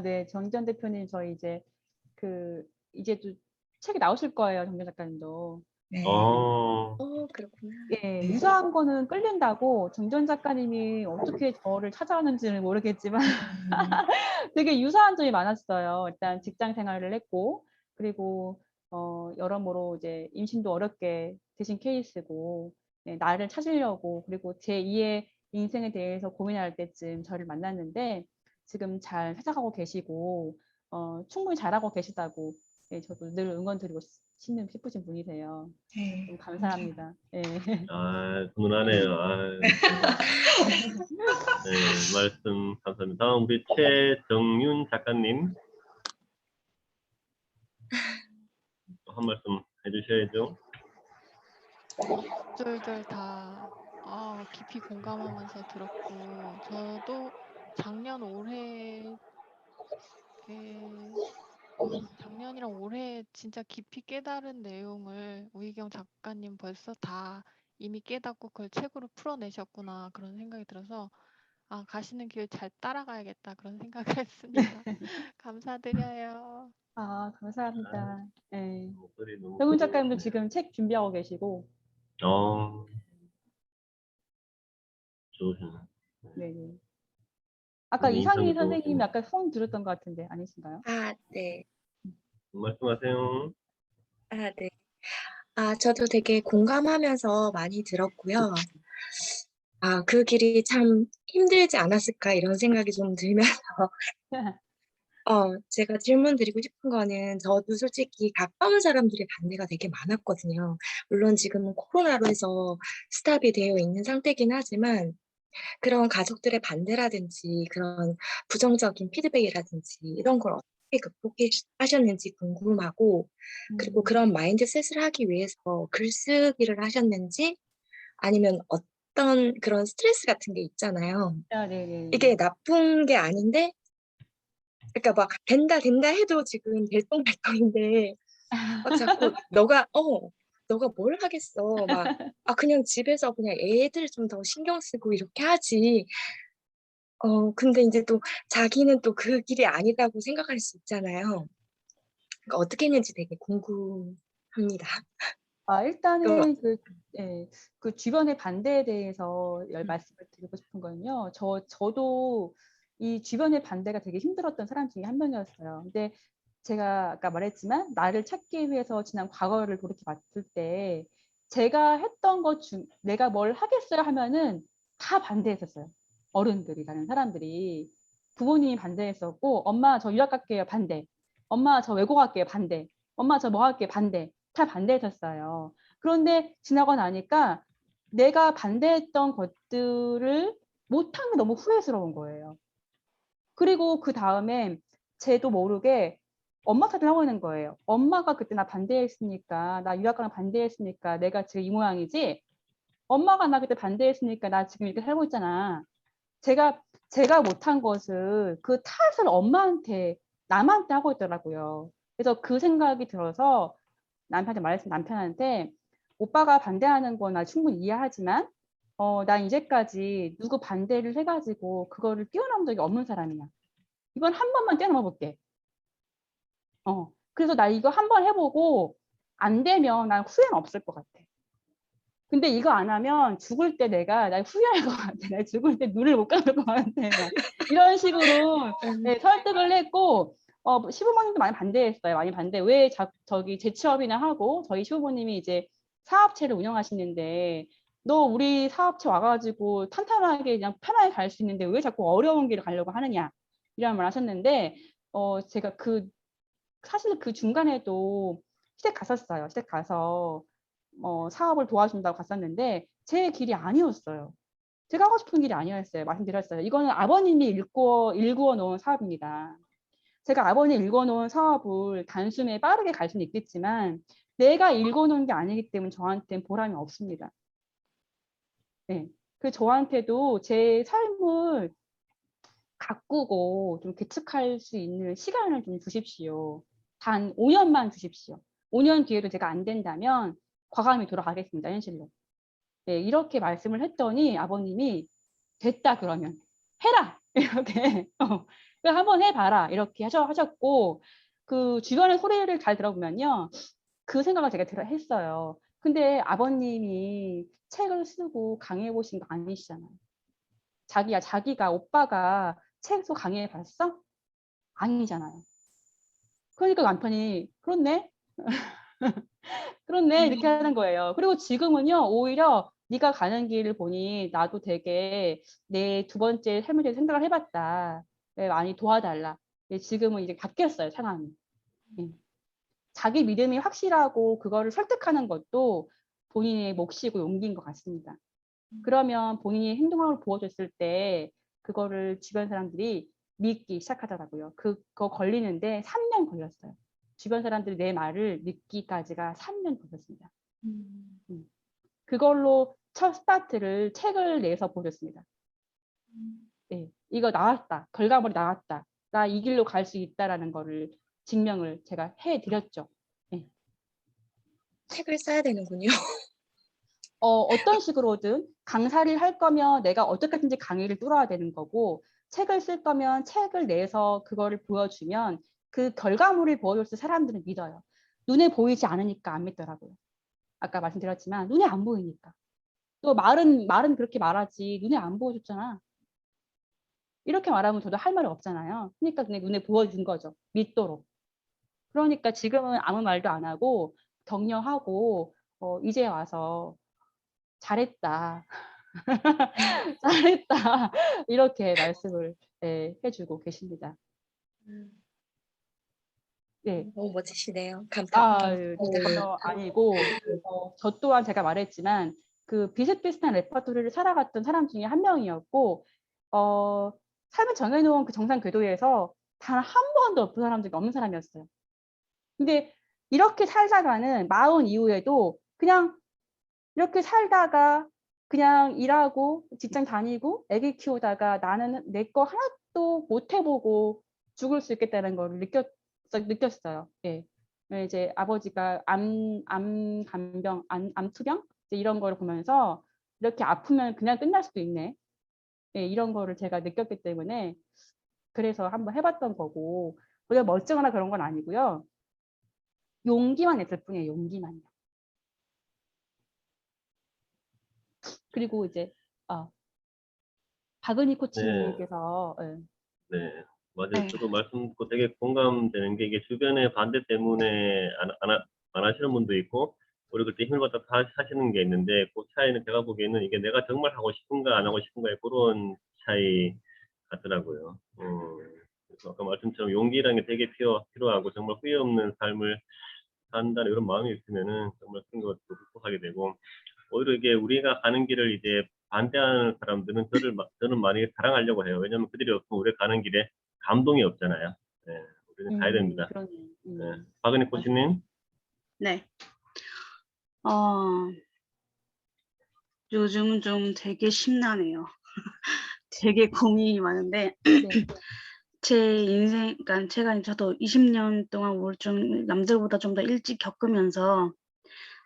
네. 정지현 대표님, 저희 이제 또 책이 나오실 거예요, 정지현 작가님도. 네. 그렇구나. 예, 네. 유사한 거는 끌린다고 정지현 작가님이 어떻게 저를 찾아왔는지는 모르겠지만 되게 유사한 점이 많았어요. 일단 직장 생활을 했고, 그리고 여러모로 이제 임신도 어렵게 되신 케이스고, 네, 나를 찾으려고, 그리고 제2의 인생에 대해서 고민할 때쯤 저를 만났는데 지금 잘 살아가고 계시고 충분히 잘하고 계시다고 예, 저도 늘 응원 드리고 싶으신 분이세요. 네. 너무 감사합니다. 예. 아, 훈훈하네요. 아, 네, 말씀 감사합니다. 다음 우리 최정윤 작가님 또 한 말씀 해주셔야죠. 둘둘 다 깊이 공감하면서 들었고 저도 작년 올해 작년이랑 올해 진짜 깊이 깨달은 내용을 우희경 작가님 벌써 다 이미 깨닫고 그걸 책으로 풀어내셨구나 그런 생각이 들어서 가시는 길 잘 따라가야겠다 그런 생각을 했습니다. 감사드려요. 아, 감사합니다. 예. 목소리 너무 정훈 작가님도 크네요. 지금 책 준비하고 계시고, 어, 좋으시네. 네네. 아까 네, 이상희 인상도 선생님이 좋으시네. 아까 소원 들었던 것 같은데 아니신가요? 아, 네. 말씀하세요. 네. 저도 되게 공감하면서 많이 들었고요. 그 길이 참 힘들지 않았을까 이런 생각이 좀 들면서 제가 질문 드리고 싶은 거는 저도 솔직히 가까운 사람들의 반대가 되게 많았거든요. 물론 지금은 코로나로 해서 스탑이 되어 있는 상태긴 하지만 그런 가족들의 반대라든지 그런 부정적인 피드백이라든지 이런 걸 어떻게 극복하셨는지 궁금하고 그리고 그런 마인드셋을 하기 위해서 글쓰기를 하셨는지 아니면 어떤 그런 스트레스 같은 게 있잖아요. 아, 네네. 이게 나쁜 게 아닌데 그러니까 막 된다 된다 해도 지금 될똥말똥인데 막 자꾸 너가 뭘 하겠어. 막 그냥 집에서 그냥 애들 좀 더 신경 쓰고 이렇게 하지. 근데 인제 또 자기는 또 그 길이 아니라고 생각할 수 있잖아요. 그러니까 어떻게 했는지 되게 궁금합니다. 그 일단은 예, 그 주변의 반대에 대해서 말씀을 드리고 싶은 거는요. 저도 이 주변의 반대가 되게 힘들었던 사람 중에 한 명이었어요. 근데 제가 아까 말했지만 나를 찾기 위해서 지난 과거를 돌이켜 봤을 때 제가 했던 것 중 내가 뭘 하겠어요 하면은 다 반대했었어요. 어른들이, 다른 사람들이. 부모님이 반대했었고, 엄마 저 유학 갈게요 반대. 엄마 저 외국 갈게요 반대. 엄마 저 뭐 할게요 반대. 다 반대했었어요. 그런데 지나고 나니까 내가 반대했던 것들을 못한 게 너무 후회스러운 거예요. 그리고 그 다음에 쟤도 모르게 엄마 탓을 하고 있는 거예요. 엄마가 그때 나 반대했으니까, 나 유학 가는 반대했으니까 내가 지금 이 모양이지. 엄마가 나 그때 반대했으니까 나 지금 이렇게 살고 있잖아. 제가 못한 것을 그 탓을 엄마한테, 남한테 하고 있더라고요. 그래서 그 생각이 들어서 남편한테 말했어요. 남편한테 오빠가 반대하는 건 나 충분히 이해하지만 나 이제까지 누구 반대를 해가지고 그거를 뛰어넘은 적이 없는 사람이야. 이번 한 번만 뛰어넘어 볼게. 그래서 나 이거 한 번 해보고 안 되면 난 후회는 없을 것 같아. 근데 이거 안 하면 죽을 때 나 후회할 것 같아. 나 죽을 때 눈을 못 감을 것 같아. 이런 식으로 네, 설득을 했고 시부모님도 많이 반대했어요. 많이 반대. 왜 저기 재취업이나 하고 저희 시부모님이 이제 사업체를 운영하시는데 너 우리 사업체 와가지고 탄탄하게 그냥 편하게 갈 수 있는데 왜 자꾸 어려운 길을 가려고 하느냐 이런 말 하셨는데 제가 사실 그 중간에도 시댁 갔었어요. 시댁 가서 사업을 도와준다고 갔었는데 제 길이 아니었어요. 제가 하고 싶은 길이 아니었어요. 말씀드렸어요. 이거는 아버님이 일구어 놓은 사업입니다. 제가 아버님이 일궈놓은 사업을 단숨에 빠르게 갈 수는 있겠지만 내가 일궈놓은 게 아니기 때문에 저한테는 보람이 없습니다. 네. 그 저한테도 제 삶을 가꾸고 좀 개척할 수 있는 시간을 좀 주십시오. 단 5년만 주십시오. 5년 뒤에도 제가 안 된다면 과감히 돌아가겠습니다. 현실로. 네, 이렇게 말씀을 했더니 아버님이 됐다 그러면 해라 이렇게 한번 해봐라 이렇게 하셨고 그 주변의 소리를 잘 들어보면요 그 생각을 제가 했어요. 근데 아버님이 책을 쓰고 강의해 보신 거 아니시잖아요. 자기가 오빠가 책도 강의해 봤어? 아니잖아요. 그러니까 남편이 그렇네 그렇네 이렇게 하는 거예요. 그리고 지금은요 오히려 네가 가는 길을 보니 나도 되게 내 두 번째 삶에 대해서 생각을 해봤다. 네, 많이 도와달라. 네, 지금은 이제 바뀌었어요 상황이. 네. 자기 믿음이 확실하고 그거를 설득하는 것도 본인의 몫이고 용기인 것 같습니다. 그러면 본인이 행동을 보여줬을 때 그거를 주변 사람들이 믿기 시작하더라고요. 그거 걸리는데 3년 걸렸어요. 주변 사람들이 내 말을 믿기까지가 3년 걸렸습니다. 그걸로 첫 스타트를 책을 내서 보여줬습니다. 네, 이거 나왔다. 결과물이 나왔다. 나 이 길로 갈 수 있다라는 거를 증명을 제가 해드렸죠. 네. 책을 써야 되는군요. 어떤 식으로든 강사를 할 거면 내가 어떻게든지 강의를 뚫어야 되는 거고, 책을 쓸 거면 책을 내서 그거를 보여주면 그 결과물을 보여줄 때 사람들은 믿어요. 눈에 보이지 않으니까 안 믿더라고요. 아까 말씀드렸지만 눈에 안 보이니까. 또 말은 그렇게 말하지 눈에 안 보여줬잖아. 이렇게 말하면 저도 할 말이 없잖아요. 그러니까 그냥 눈에 보여준 거죠. 믿도록. 그러니까 지금은 아무 말도 안 하고 격려하고 이제 와서 잘했다. 잘했다. 이렇게 말씀을 해주고 계십니다. 네. 너무 멋지시네요. 감사합니다. 전혀 아니고 저 또한 제가 말했지만 그 비슷비슷한 레퍼토리를 살아갔던 사람 중에 한 명이었고 삶을 정해놓은 그 정상 궤도에서 단 한 번도 엎은 사람 중에 없는 사람이었어요. 근데 이렇게 살다가는 40 이후에도 그냥 이렇게 살다가 그냥 일하고 직장 다니고 애기 키우다가 나는 내 거 하나도 못 해보고 죽을 수 있겠다는 걸 느꼈어요. 예. 이제 아버지가 암간병, 암투병 이런 거를 보면서 이렇게 아프면 그냥 끝날 수도 있네. 예, 이런 거를 제가 느꼈기 때문에 그래서 한번 해봤던 거고, 우리가 멀쩡하나 그런 건 아니고요. 용기만 있을 뿐이에요. 용기만요. 그리고 이제 박은희 코치님께서 네, 맞아요. 네. 저도 말씀 듣고 되게 공감되는 게 이게 주변의 반대 때문에 안 하시는 분도 있고, 우리 그때 힘을 받아 하시는 게 있는데, 그 차이는 제가 보기에는 이게 내가 정말 하고 싶은가 안 하고 싶은가의 그런 차이 같더라고요. 그래서 아까 말씀처럼 용기라는 게 되게 필요하고 정말 후회 없는 삶을 산다는 이런 마음이 있으면은 정말 큰 것도 극복하게 되고, 오히려 이게 우리가 가는 길을 이제 반대하는 사람들은 저는 많이 사랑하려고 해요. 왜냐면 그들이 없으면 우리가 가는 길에 감동이 없잖아요. 네, 우리는 가야 됩니다. 그러네요. 네. 박은희 코치님. 네. 요즘은 좀 되게 심란해요. 되게 고민이 많은데, 네. 제 인생, 그러니까 저도 20년 동안 우울증 남들보다 좀 더 일찍 겪으면서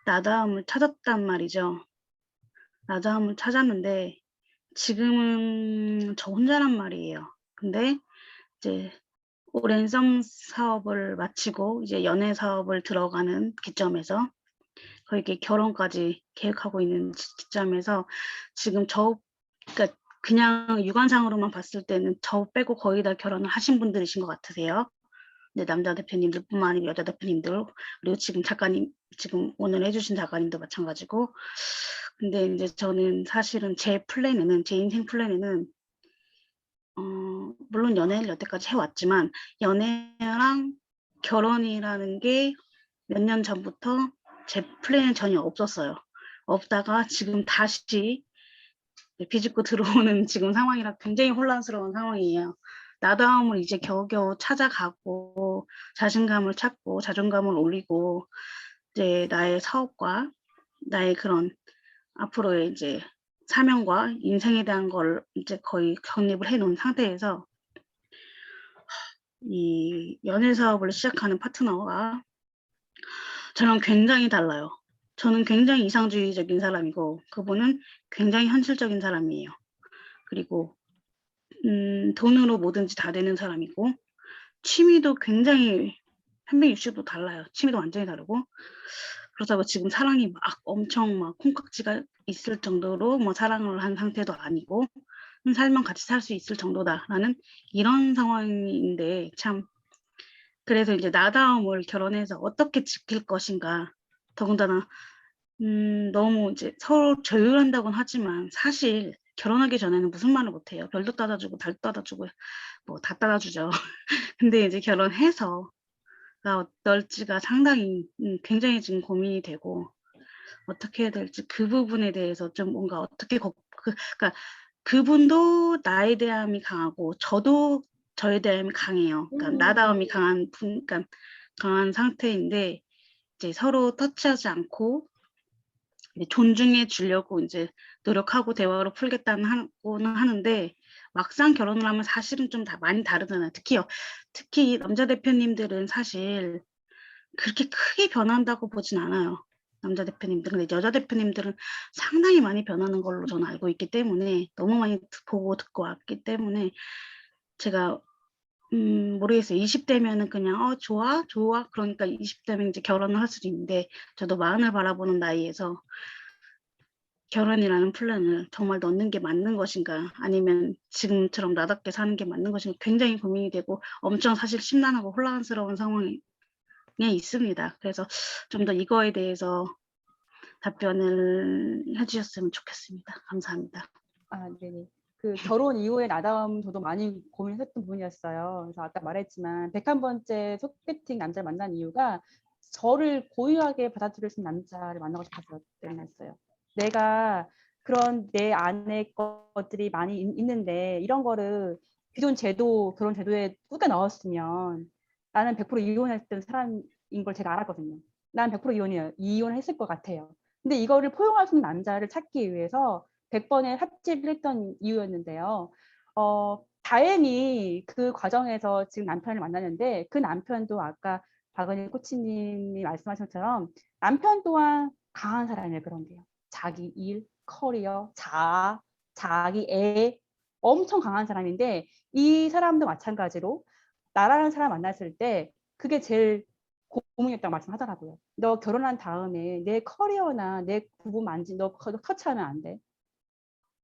나다움을 찾았단 말이죠. 나다움을 찾았는데, 지금은 저 혼자란 말이에요. 근데 이제 오랜 썸 사업을 마치고 이제 연애 사업을 들어가는 기점에서 거의 이렇게 결혼까지 계획하고 있는 시점에서 지금 그러니까 그냥 육안상으로만 봤을 때는 저 빼고 거의 다 결혼을 하신 분들이신 것 같으세요. 근데 남자 대표님들뿐만 아니라 여자 대표님들, 그리고 지금 오늘 해주신 작가님도 마찬가지고. 근데 이제 저는 사실은 제 인생 플랜에는 물론 연애를 여태까지 해왔지만 연애랑 결혼이라는 게 몇 년 전부터 제 플랜에 전혀 없었어요. 없다가 지금 다시 비집고 들어오는 지금 상황이라 굉장히 혼란스러운 상황이에요. 나다움을 이제 겨우겨우 찾아가고 자신감을 찾고 자존감을 올리고 이제 나의 사업과 나의 그런 앞으로의 이제 사명과 인생에 대한 걸 이제 거의 정립을 해놓은 상태에서 이 연애 사업을 시작하는 파트너가 저랑 굉장히 달라요. 저는 굉장히 이상주의적인 사람이고 그분은 굉장히 현실적인 사람이에요. 그리고 돈으로 뭐든지 다 되는 사람이고 취미도 굉장히 360도 달라요. 취미도 완전히 다르고 그렇다고 지금 사랑이 막 엄청 막 콩깍지가 있을 정도로 뭐 사랑을 한 상태도 아니고 살면 같이 살 수 있을 정도다라는 이런 상황인데 참 그래서 이제 나다움을 결혼해서 어떻게 지킬 것인가 더군다나 너무 이제 서로 조율한다고는 하지만 사실 결혼하기 전에는 무슨 말을 못해요. 별도 따다주고 달도 따다주고 뭐 다 따다주죠. 근데 이제 결혼해서 어떨지가 상당히 굉장히 지금 고민이 되고 어떻게 해야 될지 그 부분에 대해서 좀 뭔가 어떻게 그러니까 그분도 나에 대함이 강하고 저도 저에 대함이 강해요. 그러니까 나다움이 강한 그러니까 강한 상태인데 이제 서로 터치하지 않고 이제 존중해 주려고 이제 노력하고 대화로 풀겠다는 하고는 하는데 막상 결혼을 하면 사실은 좀 다 많이 다르잖아요. 특히 남자 대표님들은 사실 그렇게 크게 변한다고 보진 않아요. 남자 대표님들은. 근데 여자 대표님들은 상당히 많이 변하는 걸로 저는 알고 있기 때문에 너무 많이 보고 듣고 왔기 때문에 제가 모르겠어요. 20대면은 그냥 좋아 그러니까 20대면 이제 결혼을 할 수도 있는데 저도 마흔을 바라보는 나이에서 결혼이라는 플랜을 정말 넣는 게 맞는 것인가 아니면 지금처럼 나답게 사는 게 맞는 것인가 굉장히 고민이 되고 엄청 사실 심란하고 혼란스러운 상황에 있습니다. 그래서 좀 더 이거에 대해서 답변을 해주셨으면 좋겠습니다. 감사합니다. 아, 네네. 그 결혼 이후에 나다움 저도 많이 고민했던 부분이었어요. 그래서 아까 말했지만 101번째 소개팅 남자를 만난 이유가 저를 고유하게 받아들일 수 있는 남자를 만나고 싶어서 때문이었어요. 내가 그런 내 안에 것들이 많이 있는데 이런 거를 기존 제도, 결혼 제도에 꾸겨 넣었으면 나는 100% 이혼했던 사람인 걸 제가 알았거든요. 난 100% 이혼했을 것 같아요. 근데 이거를 포용할 수 있는 남자를 찾기 위해서 100번의 삽질을 했던 이유였는데요. 다행히 그 과정에서 지금 남편을 만났는데 그 남편도 아까 박은희 코치님이 말씀하신 것처럼 남편 또한 강한 사람이에요. 그런 게요. 자기 일, 커리어, 자기 애 엄청 강한 사람인데 이 사람도 마찬가지로 나라는 사람 만났을 때 그게 제일 고민이었다고 말씀하더라고요. 너 결혼한 다음에 내 커리어나 내 부부 너 터치하면 안 돼.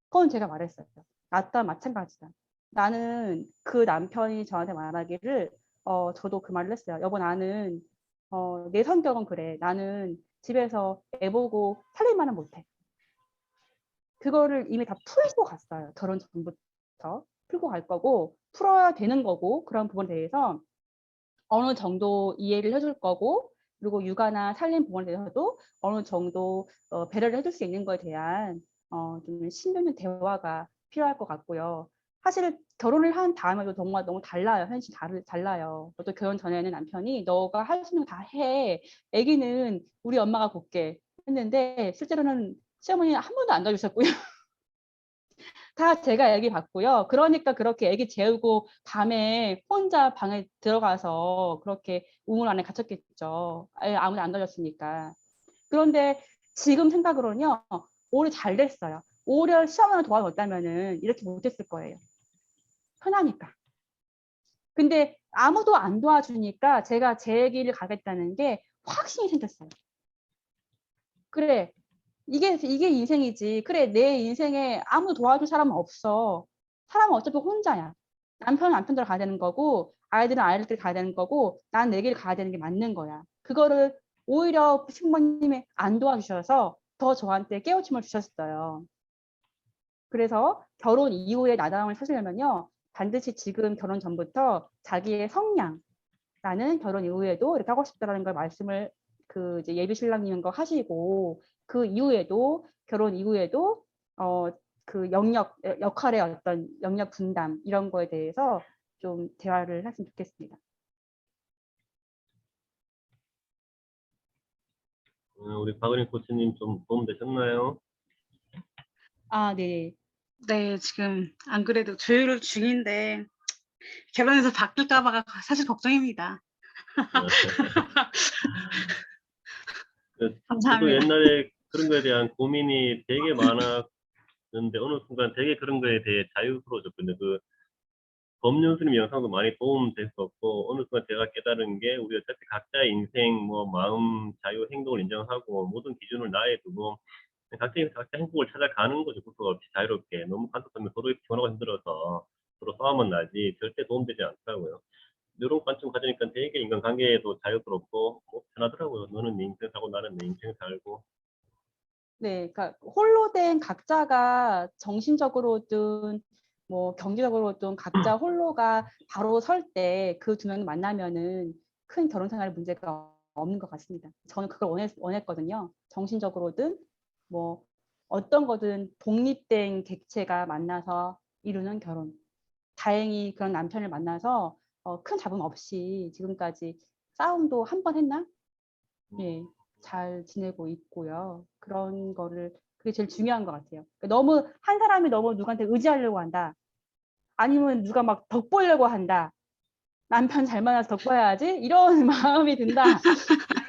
그건 제가 말했어요. 나 또한 마찬가지다. 나는 그 남편이 저한테 말하기를 저도 그 말을 했어요. 여보 나는 내 성격은 그래. 나는 집에서 애 보고 살림만은 못해. 그거를 이미 다 풀고 갔어요. 결혼 전부터 풀고 갈 거고 풀어야 되는 거고 그런 부분에 대해서 어느 정도 이해를 해줄 거고 그리고 육아나 살림 부분에 대해서도 어느 정도 배려를 해줄 수 있는 거에 대한 좀 신중한 대화가 필요할 것 같고요. 사실 결혼을 한 다음에도 정말 너무 달라요. 현실이 달라요. 저도 결혼 전에는 남편이 너가 할 수 있는 거 다 해. 아기는 우리 엄마가 볼게 했는데 실제로는 시어머니 한 번도 안 놔주셨고요. 다 제가 애기 봤고요. 그러니까 그렇게 애기 재우고 밤에 혼자 방에 들어가서 그렇게 우물 안에 갇혔겠죠. 아무도 안 놔줬으니까. 그런데 지금 생각으로는요. 오히려 잘 됐어요. 오히려 시어머니가 도와줬다면은 이렇게 못했을 거예요. 편하니까. 근데 아무도 안 도와주니까 제가 제 길을 가겠다는 게 확신이 생겼어요. 그래. 이게 인생이지. 그래, 내 인생에 아무도 도와줄 사람은 없어. 사람은 어차피 혼자야. 남편은 남편대로 가야 되는 거고, 아이들은 아이들대로 가야 되는 거고, 난 내 길 가야 되는 게 맞는 거야. 그거를 오히려 신부님이 안 도와주셔서 더 저한테 깨우침을 주셨어요. 그래서 결혼 이후에 나다움을 찾으려면요, 반드시 지금 결혼 전부터 자기의 성량, 나는 결혼 이후에도 이렇게 하고 싶다라는 걸 말씀을 이제 예비 신랑님과 하시고 그 이후에도 결혼 이후에도 그 역할의 어떤 영역 분담 이런 거에 대해서 좀 대화를 했으면 좋겠습니다. 우리 박은희 코치님 좀 도움 되셨나요? 아, 네. 네, 지금 안 그래도 조율 중인데 결혼해서 바뀔까 봐가 사실 걱정입니다. 저도 감사합니다. 옛날에 그런 거에 대한 고민이 되게 많았는데 어느 순간 되게 그런 거에 대해 자유스러워졌거든요. 그 법륜스님 영상도 많이 도움됐었고 어느 순간 제가 깨달은 게 우리 어차피 각자의 인생 뭐 마음 자유 행동을 인정하고 모든 기준을 나에 두고 각자 행복을 찾아가는 거죠. 구속 없이 자유롭게. 너무 간섭하면 서로 피곤하고 힘들어서 서로 싸움은 나지 절대 도움되지 않더라고요. 이런 관점 가지니까 되게 인간관계에도 자유스럽고 편하더라고요. 너는 내 인생 살고 나는 내 인생 살고. 네, 그러니까 홀로 된 각자가 정신적으로든 뭐 경제적으로든 각자 홀로가 바로 설 때 그 두 명 만나면은 큰 결혼 생활에 문제가 없는 것 같습니다. 저는 그걸 원했거든요. 정신적으로든 뭐 어떤 거든 독립된 객체가 만나서 이루는 결혼. 다행히 그런 남편을 만나서 큰 잡음 없이 지금까지 싸움도 한 번 했나? 예, 잘 지내고 있고요. 그런 거를 그게 제일 중요한 것 같아요. 그러니까 너무 한 사람이 너무 누구한테 의지하려고 한다. 아니면 누가 막 덕보려고 한다. 남편 잘 만나서 덕보해야지 이런 마음이 든다.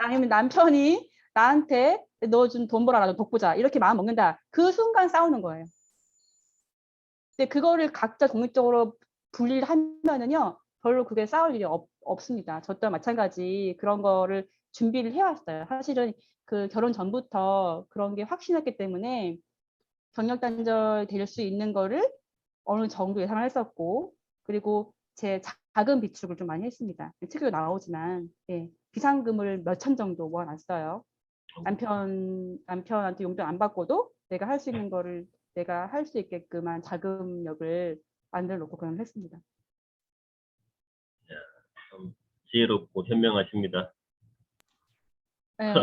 아니면 남편이 나한테 너 좀 돈 벌어라, 너 덕보자 이렇게 마음 먹는다. 그 순간 싸우는 거예요. 근데 그거를 각자 독립적으로 분리를 하면은요 별로 그게 싸울 일이 없습니다. 저 또한 마찬가지 그런 거를 준비를 해왔어요. 사실은 그 결혼 전부터 그런 게 확신했기 때문에 경력 단절 될 수 있는 거를 어느 정도 예상을 했었고, 그리고 제 자금 비축을 좀 많이 했습니다. 책에도 나오지만 예, 비상금을 몇천 정도 모아놨어요. 남편한테 용돈 안 받고도 내가 할 수 있는 거를 내가 할 수 있게끔한 자금력을 만들어 놓고 그냥 했습니다. 참 지혜롭고 현명하십니다. 네,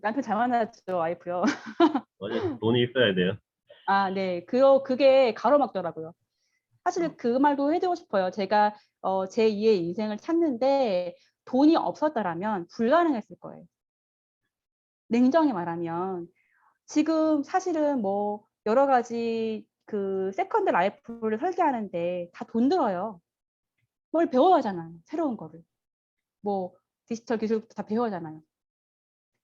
남편 잘 만났죠, 와이프요. 맞아요. 돈이 있어야 돼요. 아, 네. 그게 가로막더라고요. 사실 그 말도 해주고 싶어요. 제가 제 2의 인생을 찾는데 돈이 없었더라면 불가능했을 거예요. 냉정히 말하면 지금 사실은 뭐 여러 가지 그 세컨드 라이프를 설계하는데 다 돈 들어요. 뭘 배워야 하잖아요. 새로운 거를. 뭐 디지털 기술부터 다 배워야 하잖아요.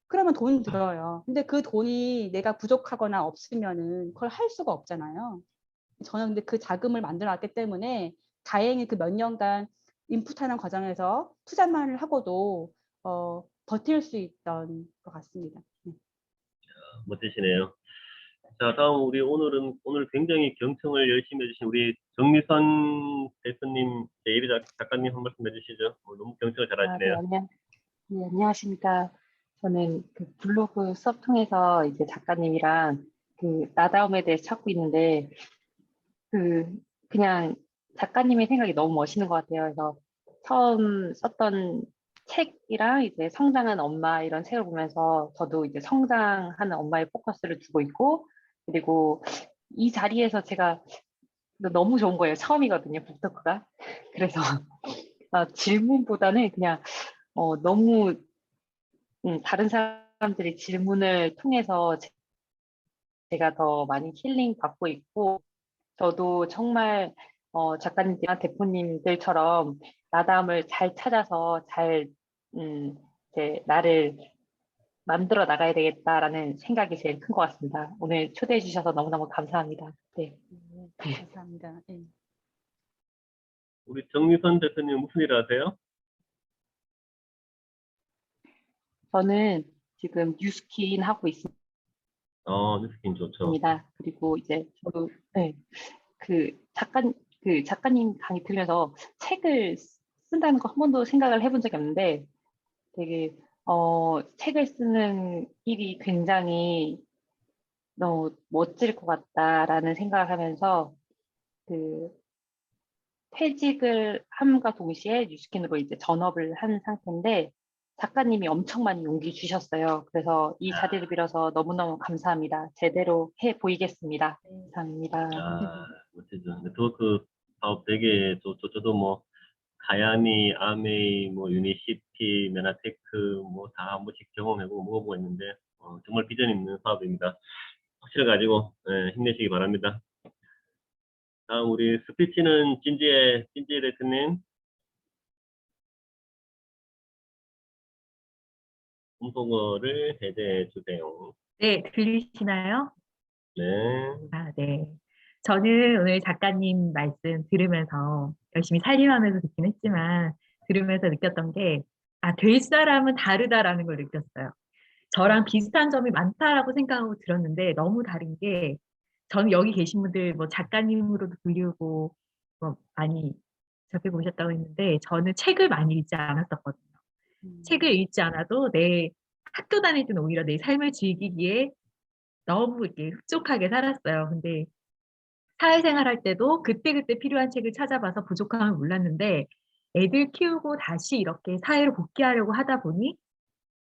그러면 돈 들어요. 근데 그 돈이 내가 부족하거나 없으면은 그걸 할 수가 없잖아요. 저는 근데 그 자금을 만들어 놨기 때문에 다행히 그 몇 년간 인풋하는 과정에서 투자만을 하고도 버틸 수 있던 것 같습니다. 네. 멋지시네요. 자, 다음 오늘 굉장히 경청을 열심히 해주신 우리 정미선 대표님, 예비 작가님 한 말씀 해주시죠. 오늘 너무 경청을 잘하시네요. 네, 안녕하십니까. 저는 그 블로그 수업 통해서 이제 작가님이랑 그 나다움에 대해서 찾고 있는데, 그냥 작가님의 생각이 너무 멋있는 것 같아요. 그래서 처음 썼던 책이랑 이제 성장한 엄마 이런 책을 보면서 저도 이제 성장하는 엄마의 포커스를 두고 있고, 그리고 이 자리에서 제가 너무 좋은 거예요. 처음이거든요, 북토크가. 그래서 질문보다는 그냥 너무 다른 사람들이 질문을 통해서 제가 더 많이 힐링 받고 있고, 저도 정말 작가님들이나 대표님들처럼 나담을 잘 찾아서 잘 이제 나를 만들어 나가야 되겠다라는 생각이 제일 큰 것 같습니다. 오늘 초대해 주셔서 너무너무 감사합니다. 네. 감사합니다. 네. 우리 정미선 대표님 무슨 일 하세요? 저는 지금 뉴스킨 하고 있습니다. 뉴스킨 좋죠. 그리고 이제 저도 네, 작가님 강의 들으면서 책을 쓴다는 거 한 번도 생각을 해본 적이 없는데 되게 책을 쓰는 일이 굉장히 너무 멋질 것 같다라는 생각을 하면서 그 퇴직을 함과 동시에 뉴스킨으로 이제 전업을 한 상태인데 작가님이 엄청 많이 용기 주셨어요. 그래서 이 자리를 빌어서 너무너무 감사합니다. 제대로 해 보이겠습니다. 감사합니다. 멋지죠. 네트워크 사업 되게 저도 뭐 가야미, 아메이, 뭐 유니시티, 메나테크 뭐 다 한 번씩 경험해보고 먹어보고 있는데 정말 비전 있는 사업입니다. 확실히 가지고 힘내시기 바랍니다. 다음 우리 스피치는 진지혜 대표님. 음소거를 해제해 주세요. 네, 들리시나요? 네. 네. 저는 오늘 작가님 말씀 들으면서 열심히 살림하면서 듣긴 했지만 들으면서 느꼈던 게 될 사람은 다르다라는 걸 느꼈어요. 저랑 비슷한 점이 많다라고 생각하고 들었는데 너무 다른 게 저는 여기 계신 분들 뭐 작가님으로도 불리우고 뭐 많이 접해 보셨다고 했는데 저는 책을 많이 읽지 않았었거든요. 책을 읽지 않아도 내 학교 다닐 때는 오히려 내 삶을 즐기기에 너무 이렇게 흡족하게 살았어요. 근데 사회생활 할 때도 그때그때 필요한 책을 찾아봐서 부족함을 몰랐는데 애들 키우고 다시 이렇게 사회로 복귀하려고 하다 보니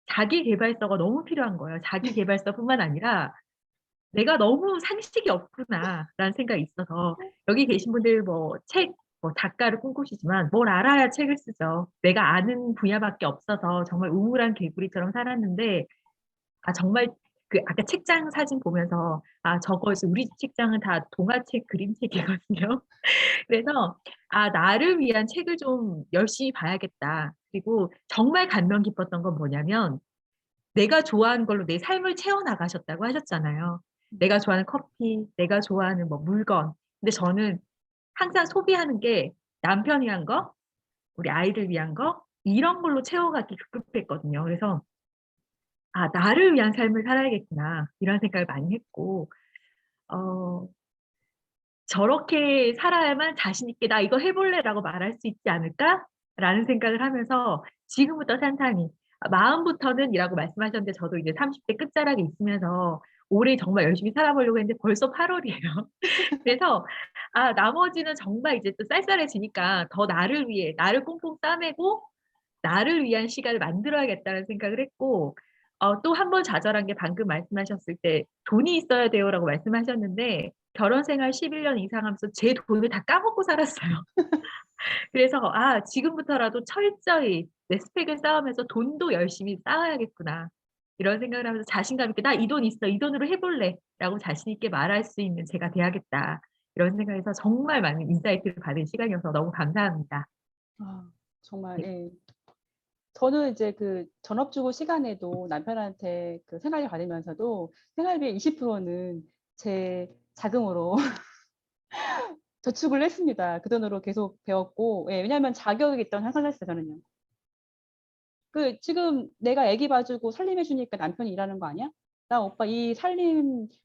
자기 계발서가 너무 필요한 거예요. 자기 계발서뿐만 아니라 '내가 너무 상식이 없구나.'라는 생각이 있어서 여기 계신 분들 뭐 작가를 꿈꾸시지만 뭘 알아야 책을 쓰죠. 내가 아는 분야밖에 없어서 정말 우물한 개구리처럼 살았는데 정말 그 아까 책장 사진 보면서 저것이 우리 책장은 다 동화책, 그림책이거든요. 그래서 '나를 위한 책을 좀 열심히 봐야겠다.' 그리고 정말 감명 깊었던 건 뭐냐면 내가 좋아하는 걸로 내 삶을 채워 나가셨다고 하셨잖아요. 내가 좋아하는 커피, 내가 좋아하는 뭐 물건. 근데 저는 항상 소비하는 게 남편 위한 거, 우리 아이들 위한 거 이런 걸로 채워가기 급급했거든요. 그래서 '나를 위한 삶을 살아야겠구나.' 이런 생각을 많이 했고 어 '저렇게 살아야만 자신 있게 '나 이거 해 볼래.'라고 말할 수 있지 않을까?'라는 생각을 하면서 지금부터 산산이 마음부터는이라고 말씀하셨는데 저도 이제 30대 끝자락에 있으면서 올해 정말 열심히 살아보려고 했는데 벌써 8월이에요. 그래서 나머지는 정말 이제 또 쌀쌀해지니까 더 나를 위해 나를 꽁꽁 싸매고 나를 위한 시간을 만들어야겠다는 생각을 했고 또 한 번 좌절한 게 방금 말씀하셨을 때 "돈이 있어야 돼요."라고 말씀하셨는데 결혼 생활 11년 이상 하면서 제 돈을 다 까먹고 살았어요. 그래서 '지금부터라도 철저히 내 스펙을 쌓으면서 돈도 열심히 쌓아야겠구나.' 이런 생각을 하면서 자신감 있게 '나 이 돈 있어. 이 돈으로 해 볼래.'라고 자신 있게 말할 수 있는 제가 돼야겠다. 이런 생각에서 정말 많은 인사이트를 받은 시간이어서 너무 감사합니다. 정말 네. 예. 저는 이제 그 전업주부 시간에도 남편한테 그 생활비 받으면서도 생활비의 20%는 제 자금으로 저축을 했습니다. 그 돈으로 계속 배웠고 왜냐하면 자격이 있다고 생각을 했어요 저는요. 지금 내가 애기 봐주고 살림해 주니까 남편이 일하는 거 아니야? 나 오빠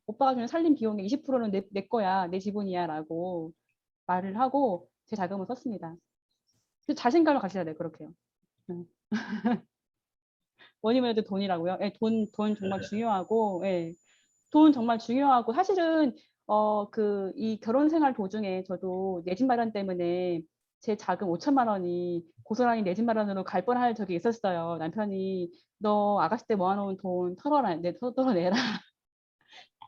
오빠가 주는 살림 비용의 20%는 내 거야. 내 지분이야라고 말을 하고 제 자금을 썼습니다. 자신감을 가지셔야 돼요. 그렇게요. 뭐니 뭐니 해도 돈이라고요? 예, 돈 정말 중요하고, 예. 돈 정말 중요하고, 사실은, 이 결혼 생활 도중에 저도 내 집 마련 때문에 제 자금 5천만 원이 고스란히 내 집 마련으로 갈 뻔할 적이 있었어요. 남편이 너 아가씨 때 모아놓은 돈 털어내라.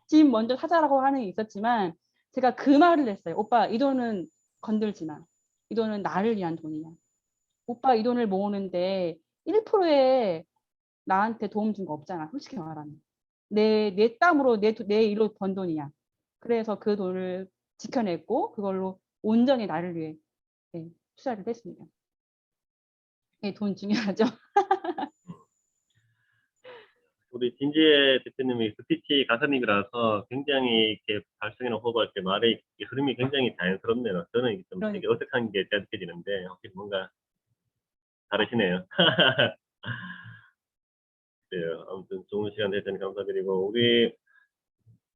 집 먼저 사자라고 하는 게 있었지만 제가 그 말을 했어요. 오빠, 이 돈은 건들지 마. 이 돈은 나를 위한 돈이야. 오빠 이 돈을 모으는데 1%에 나한테 도움 준 거 없잖아. 솔직히 말하면. 내 땀으로 내 일로 번 돈이야. 그래서 그 돈을 지켜냈고 그걸로 온전히 나를 위해 투자를 했습니다. 돈 중요하죠. 우리 진지혜 대표님이 PT 강사님이라서 굉장히 이렇게 발성이나 호흡할 때 말의 흐름이 굉장히 자연스럽네요. 저는 좀 되게 그러니까. 어색한 게 느껴지는데 혹시 뭔가 다르시네요. 네, 아무튼 좋은 시간 되셔서 감사드리고 우리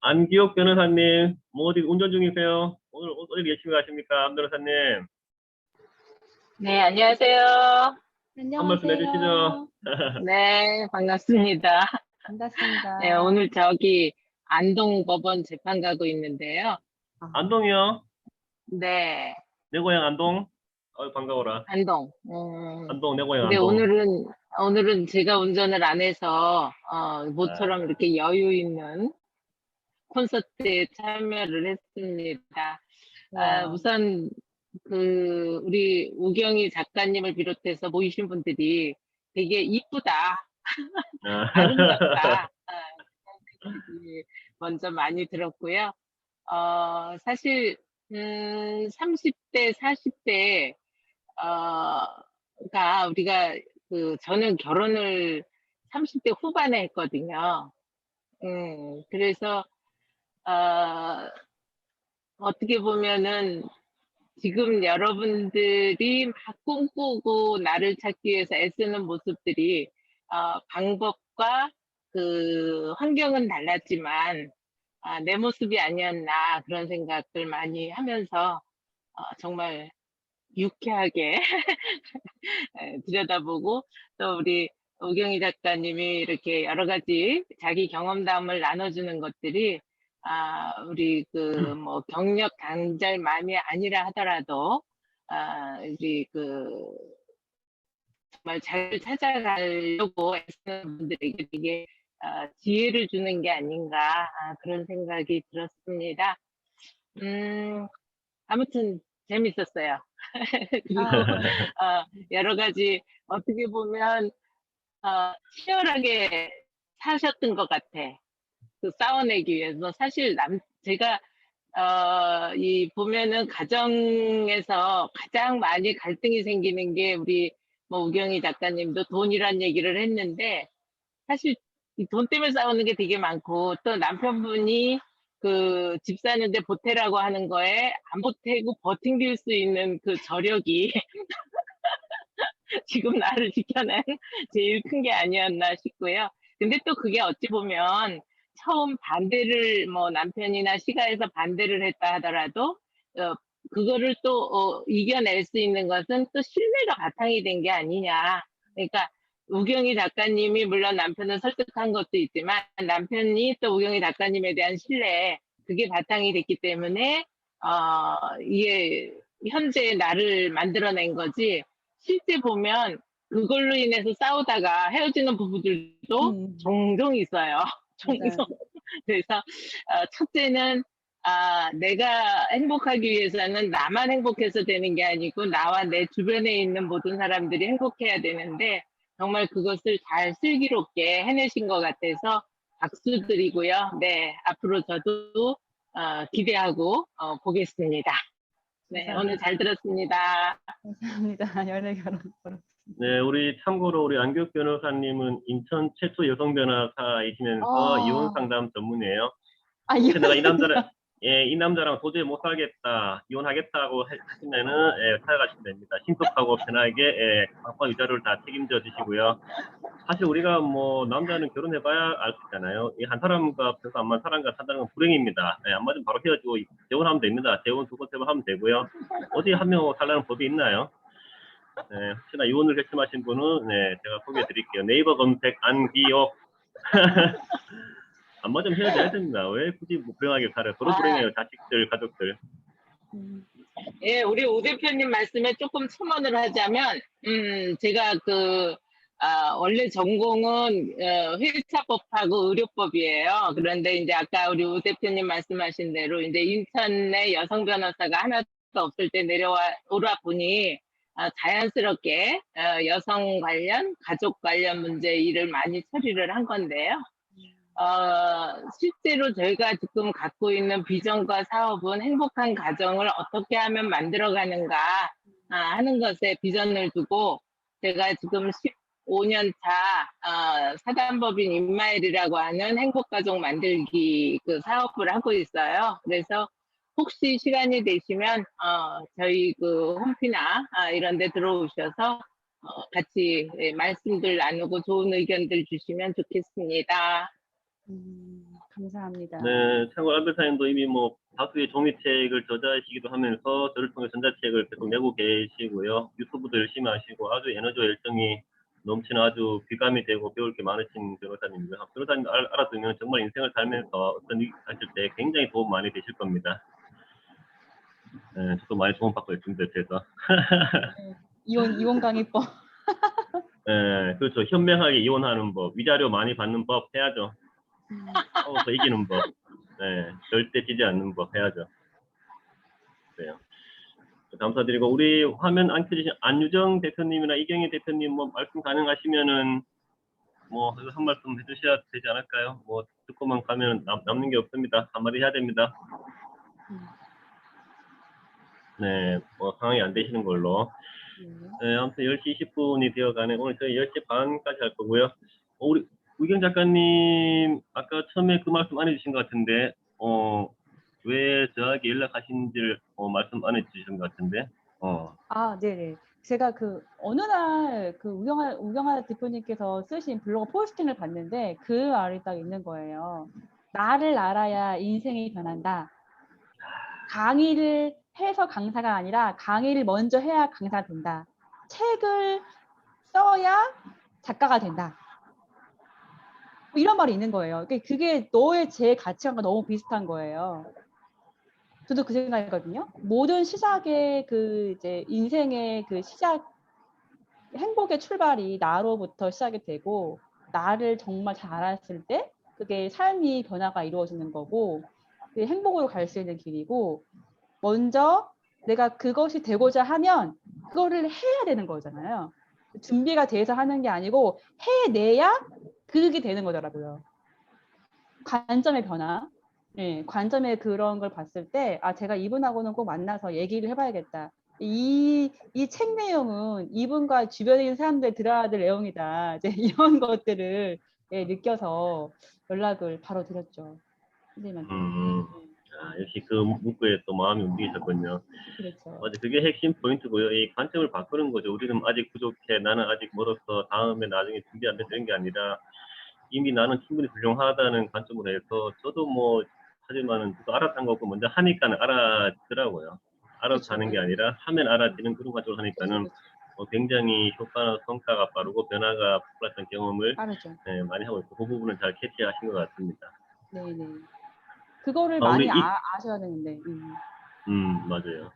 안기옥 변호사님 뭐 어디 운전 중이세요? 오늘 어디 열심히 가십니까? 안 변호사님 네, 안녕하세요. 한 말씀 해주시죠. 네, 반갑습니다. 반갑습니다. 네, 오늘 저기 안동법원 재판 가고 있는데요. 안동이요? 네, 내 고향 안동? 반가워라. 안동. 안동, 내 고향 근데 안동. 오늘은 제가 운전을 안 해서, 모처럼 이렇게 여유 있는 콘서트에 참여를 했습니다. 우선, 우리 우경희 작가님을 비롯해서 모이신 분들이 되게 이쁘다, 아름답다, 그런 얘기 먼저 많이 들었고요. 사실, 30대, 40대, 가 우리가 저는 결혼을 30대 후반에 했거든요. 그래서, 어, 어떻게 보면은 지금 여러분들이 막 꿈꾸고 나를 찾기 위해서 애쓰는 모습들이, 방법과 환경은 달랐지만, 내 모습이 아니었나 그런 생각들 많이 하면서, 정말 유쾌하게 들여다보고 또 우리 오경희 작가님이 이렇게 여러 가지 자기 경험담을 나눠주는 것들이 우리 뭐 경력 강절만이 아니라 하더라도 우리 정말 잘 찾아가려고 애쓰는 분들에게 되게 지혜를 주는 게 아닌가 그런 생각이 들었습니다. 아무튼 재밌었어요. 그리고 여러 가지 어떻게 보면 치열하게 사셨던 것 같아. 싸워내기 위해서 사실 제가 보면은 가정에서 가장 많이 갈등이 생기는 게 우리 우경희 작가님도 돈이란 얘기를 했는데 사실 이 돈 때문에 싸우는 게 되게 많고 또 남편분이 집 사는데 보태라고 하는 거에 안 보태고 버팅길 수 있는 저력이 지금 나를 지켜낸 제일 큰 게 아니었나 싶고요. 근데 또 그게 어찌 보면 처음 반대를 남편이나 시가에서 반대를 했다 하더라도 그거를 또 이겨낼 수 있는 것은 또 신뢰가 바탕이 된 게 아니냐. 그러니까 우경희 작가님이 물론 남편을 설득한 것도 있지만 남편이 또 우경희 작가님에 대한 신뢰 그게 바탕이 됐기 때문에 이게 현재 나를 만들어낸 거지. 실제 보면 그걸로 인해서 싸우다가 헤어지는 부부들도 종종 있어요. 종종. 그래서 첫째는 내가 행복하기 위해서는 나만 행복해서 되는 게 아니고 나와 내 주변에 있는 모든 사람들이 행복해야 되는데 정말 그것을 잘 슬기롭게 해내신 것 같아서 박수 드리고요. 네, 앞으로 저도 기대하고 보겠습니다. 네, 감사합니다. 오늘 잘 들었습니다. 감사합니다. 연애 결혼. 네, 참고로 우리 안교욱 변호사님은 인천 최초 여성 변호사이시면서 이혼 상담 전문이에요. 혹시 내가 이 남자랑 도저히 못 살겠다, 이혼하겠다고 하시면은 찾아가시면 됩니다. 신속하고 편하게 방법 위자료를 다 책임져 주시고요. 사실 우리가 남자는 결혼해봐야 알 수 있잖아요. 이 한 사람과 그래서 안 맞는 사람과 산다는 건 불행입니다. 안 맞으면 바로 헤어지고 재혼하면 됩니다. 재혼 2번, 3번 하면 되고요. 어디 한 명 살라는 법이 있나요? 네, 혹시나 이혼을 결심하신 분은 제가 소개해 드릴게요. 네이버 검색 안기옥. 안 맞으면 헤어져야 됩니다. 왜 굳이 불행하게 살아요? 서로 불행해요. 자식들, 가족들. 예, 우리 오 대표님 말씀에 조금 첨언을 하자면, 제가 원래 전공은 회계사법하고 의료법이에요. 그런데 이제 아까 우리 오 대표님 말씀하신 대로 이제 인천에 여성 변호사가 하나도 없을 때 오라 보니 자연스럽게 여성 관련, 가족 관련 문제 일을 많이 처리를 한 건데요. 실제로 저희가 지금 갖고 있는 비전과 사업은 행복한 가정을 어떻게 하면 만들어가는가 하는 것에 비전을 두고 제가 지금 15년 차 사단법인 임마일이라고 하는 행복가족 만들기 사업을 하고 있어요. 그래서 혹시 시간이 되시면 저희 홈피나 이런 데 들어오셔서 같이 말씀들 나누고 좋은 의견들 주시면 좋겠습니다. 감사합니다. 네, 참고로 안 변호사님도 이미 다수의 종이책을 저자이시기도 하면서 저를 통해 전자책을 계속 내고 계시고요. 유튜브도 열심히 하시고 아주 에너지와 열정이 넘치는 아주 귀감이 되고 배울 게 많으신 변호사님이고요. 변호사님 알아두면 정말 인생을 살면서 어떤 일 하실 때 굉장히 도움 많이 되실 겁니다. 네, 저도 많이 도움받고 있습니다. 그래서. 이혼 강의법. 네, 그렇죠. 현명하게 이혼하는 법, 위자료 많이 받는 법 해야죠. 싸워서 이기는 법. 네, 절대 지지 않는 법 해야죠. 그래요. 감사드리고 우리 화면 안 켜주신 안유정 대표님이나 이경희 대표님 말씀 가능하시면은 한 말씀 해주셔야 되지 않을까요? 듣고만 가면 남는 게 없습니다. 한마디 해야 됩니다. 네, 상황이 안 되시는 걸로. 네, 아무튼 10시 20분이 되어가네. 오늘 저희 10시 반까지 할 거고요. 우리 우경 작가님 아까 처음에 그 말씀 안 해주신 것 같은데 왜 저에게 연락하신지를 말씀 안 해주신 것 같은데. 네네. 제가 어느 날 우경아 대표님께서 쓰신 블로그 포스팅을 봤는데 그 말이 딱 있는 거예요. 나를 알아야 인생이 변한다. 강의를 해서 강사가 아니라 강의를 먼저 해야 강사가 된다. 책을 써야 작가가 된다. 이런 말이 있는 거예요. 그게 너의 제 가치관과 너무 비슷한 거예요. 저도 그 생각이거든요. 모든 시작의 그 이제 인생의 그 시작 행복의 출발이 나로부터 시작이 되고 나를 정말 잘 알았을 때 그게 삶이 변화가 이루어지는 거고 그게 행복으로 갈 수 있는 길이고 먼저 내가 그것이 되고자 하면 그거를 해야 되는 거잖아요. 준비가 돼서 하는 게 아니고 해내야 그게 되는 거더라고요. 관점의 변화. 예, 관점의 그런 걸 봤을 때, 아, 제가 이분하고는 꼭 만나서 얘기를 해봐야겠다. 이 책 내용은 이분과 주변에 있는 사람들 들어야 될 내용이다. 이제 이런 것들을 예, 느껴서 연락을 바로 드렸죠. 선생님한테. 역시 그 문구에 또 마음이 움직이셨군요. 그렇죠. 맞아, 그게 핵심 포인트고요. 이 관점을 바꾸는 거죠. 우리는 아직 부족해, 나는 아직 멀었어, 다음에 나중에 준비 안 됐다는 게 아니라 이미 나는 충분히 훌륭하다는 관점으로 해서 저도 뭐 하지만은 또 알았던 거 없고 먼저 하니까는 알아지더라고요. 알아서 그렇죠. 하는 게 아니라 하면 알아지는 그런 관점으로 하니까는 굉장히 효과나 성과가 빠르고 변화가 폭발했던 경험을 빠르죠. 많이 하고 있고 그 부분은 잘 캐치하신 것 같습니다. 네네. 그거를 우리 많이 아셔야 되는데. 맞아요.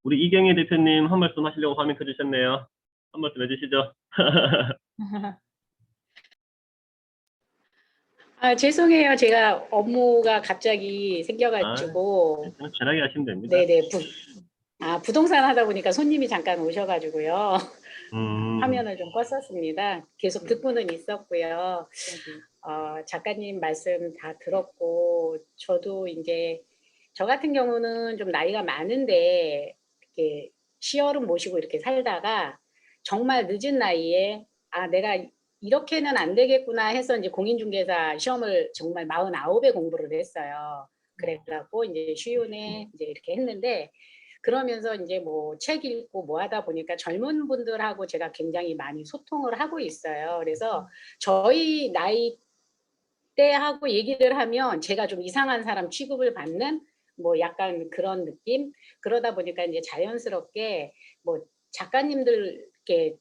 우리 이경혜 대표님 한 말씀 하시려고 화면 켜주셨네요. 한 말씀 해주시죠. 아, 죄송해요. 제가 업무가 갑자기 생겨가지고. 괜찮아요. 편하게 하시면 됩니다. 네네. 부동산 하다 보니까 손님이 잠깐 오셔가지고요. 화면을 좀 껐었습니다. 계속 듣고는 있었고요. 작가님 말씀 다 들었고, 저도 이제, 저 같은 경우는 좀 나이가 많은데, 이렇게 시어른 모시고 이렇게 살다가, 정말 늦은 나이에, 아, 내가 이렇게는 안 되겠구나 해서 이제 공인중개사 시험을 정말 49에 공부를 했어요. 그래갖고 이제 쉬운에 이제 이렇게 했는데, 그러면서 이제 뭐 책 읽고 뭐 하다 보니까 젊은 분들하고 제가 굉장히 많이 소통을 하고 있어요. 그래서 저희 나이 때하고 얘기를 하면 제가 좀 이상한 사람 취급을 받는 뭐 약간 그런 느낌? 그러다 보니까 이제 자연스럽게 뭐 작가님들 이렇게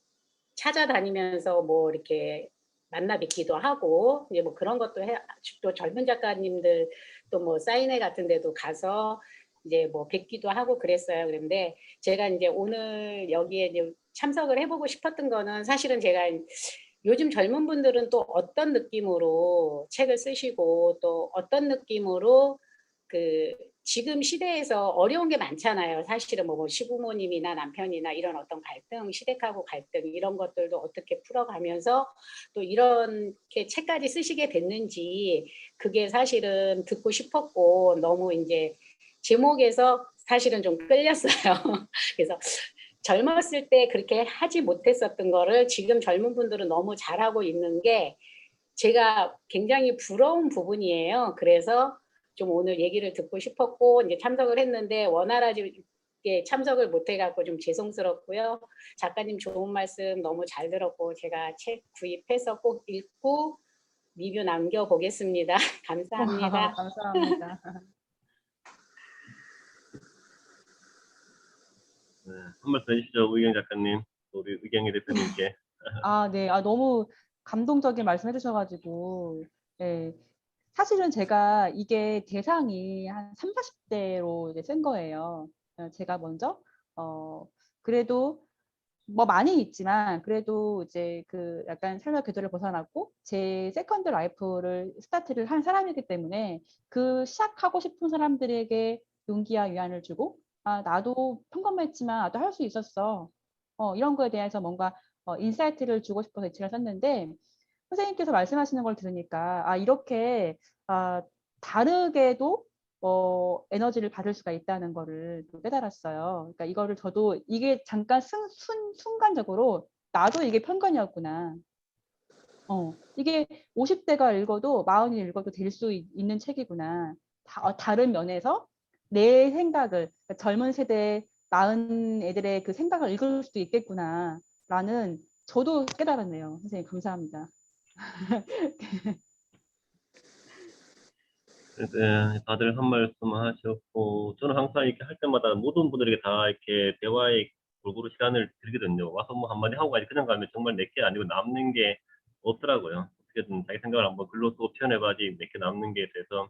찾아다니면서 뭐 이렇게 만나 뵙기도 하고 이제 뭐 그런 것도 해, 또 젊은 작가님들 또 뭐 사인회 같은 데도 가서 이제 뭐 뵙기도 하고 그랬어요. 그런데 제가 이제 오늘 여기에 이제 참석을 해보고 싶었던 거는 사실은 제가 요즘 젊은 분들은 또 어떤 느낌으로 책을 쓰시고 또 어떤 느낌으로 그 지금 시대에서 어려운 게 많잖아요. 사실은 뭐 시부모님이나 남편이나 이런 어떤 갈등, 시댁하고 갈등 이런 것들도 어떻게 풀어가면서 또 이렇게 책까지 쓰시게 됐는지 그게 사실은 듣고 싶었고 너무 이제 제목에서 사실은 좀 끌렸어요. 그래서 젊었을 때 그렇게 하지 못했었던 거를 지금 젊은 분들은 너무 잘하고 있는 게 제가 굉장히 부러운 부분이에요. 그래서 좀 오늘 얘기를 듣고 싶었고 이제 참석을 했는데 원활하게 참석을 못 해갖고 좀 죄송스럽고요. 작가님 좋은 말씀 너무 잘 들었고 제가 책 구입해서 꼭 읽고 리뷰 남겨보겠습니다. 감사합니다. 감사합니다. 한 말씀 해주시죠. 의경 작가님, 우리 의경희 대표님께. 네. 너무 감동적인 말씀 해주셔가지고, 네. 사실은 제가 이게 대상이 한 30, 40대로 이제 쓴 거예요. 제가 먼저, 그래도 뭐 많이 있지만, 그래도 이제 그 약간 삶의 궤도를 벗어났고, 제 세컨드 라이프를 스타트를 한 사람이기 때문에 그 시작하고 싶은 사람들에게 용기와 위안을 주고, 나도 평범했지만 나도 할 수 있었어. 이런 거에 대해서 뭔가 인사이트를 주고 싶어서 이 책을 썼는데 선생님께서 말씀하시는 걸 들으니까 이렇게 다르게도 에너지를 받을 수가 있다는 거를 또 깨달았어요. 그러니까 이거를 저도 이게 잠깐 순간적으로 나도 이게 편견이었구나. 이게 50대가 읽어도 40이 읽어도 될 수 있는 책이구나. 다른 면에서 내 생각을 그러니까 젊은 세대 낳은 애들의 그 생각을 읽을 수도 있겠구나 라는 저도 깨달았네요. 선생님 감사합니다. 다들 한 말씀 하셨고 저는 항상 이렇게 할 때마다 모든 분들에게 다 이렇게 대화에 골고루 시간을 드리거든요. 와서 뭐 한마디 하고 가지 그냥 가면 정말 내게 아니고 남는 게 없더라고요. 어떻게든 자기 생각을 한번 글로 쓰고 표현해봐야지 내게 남는 게 돼서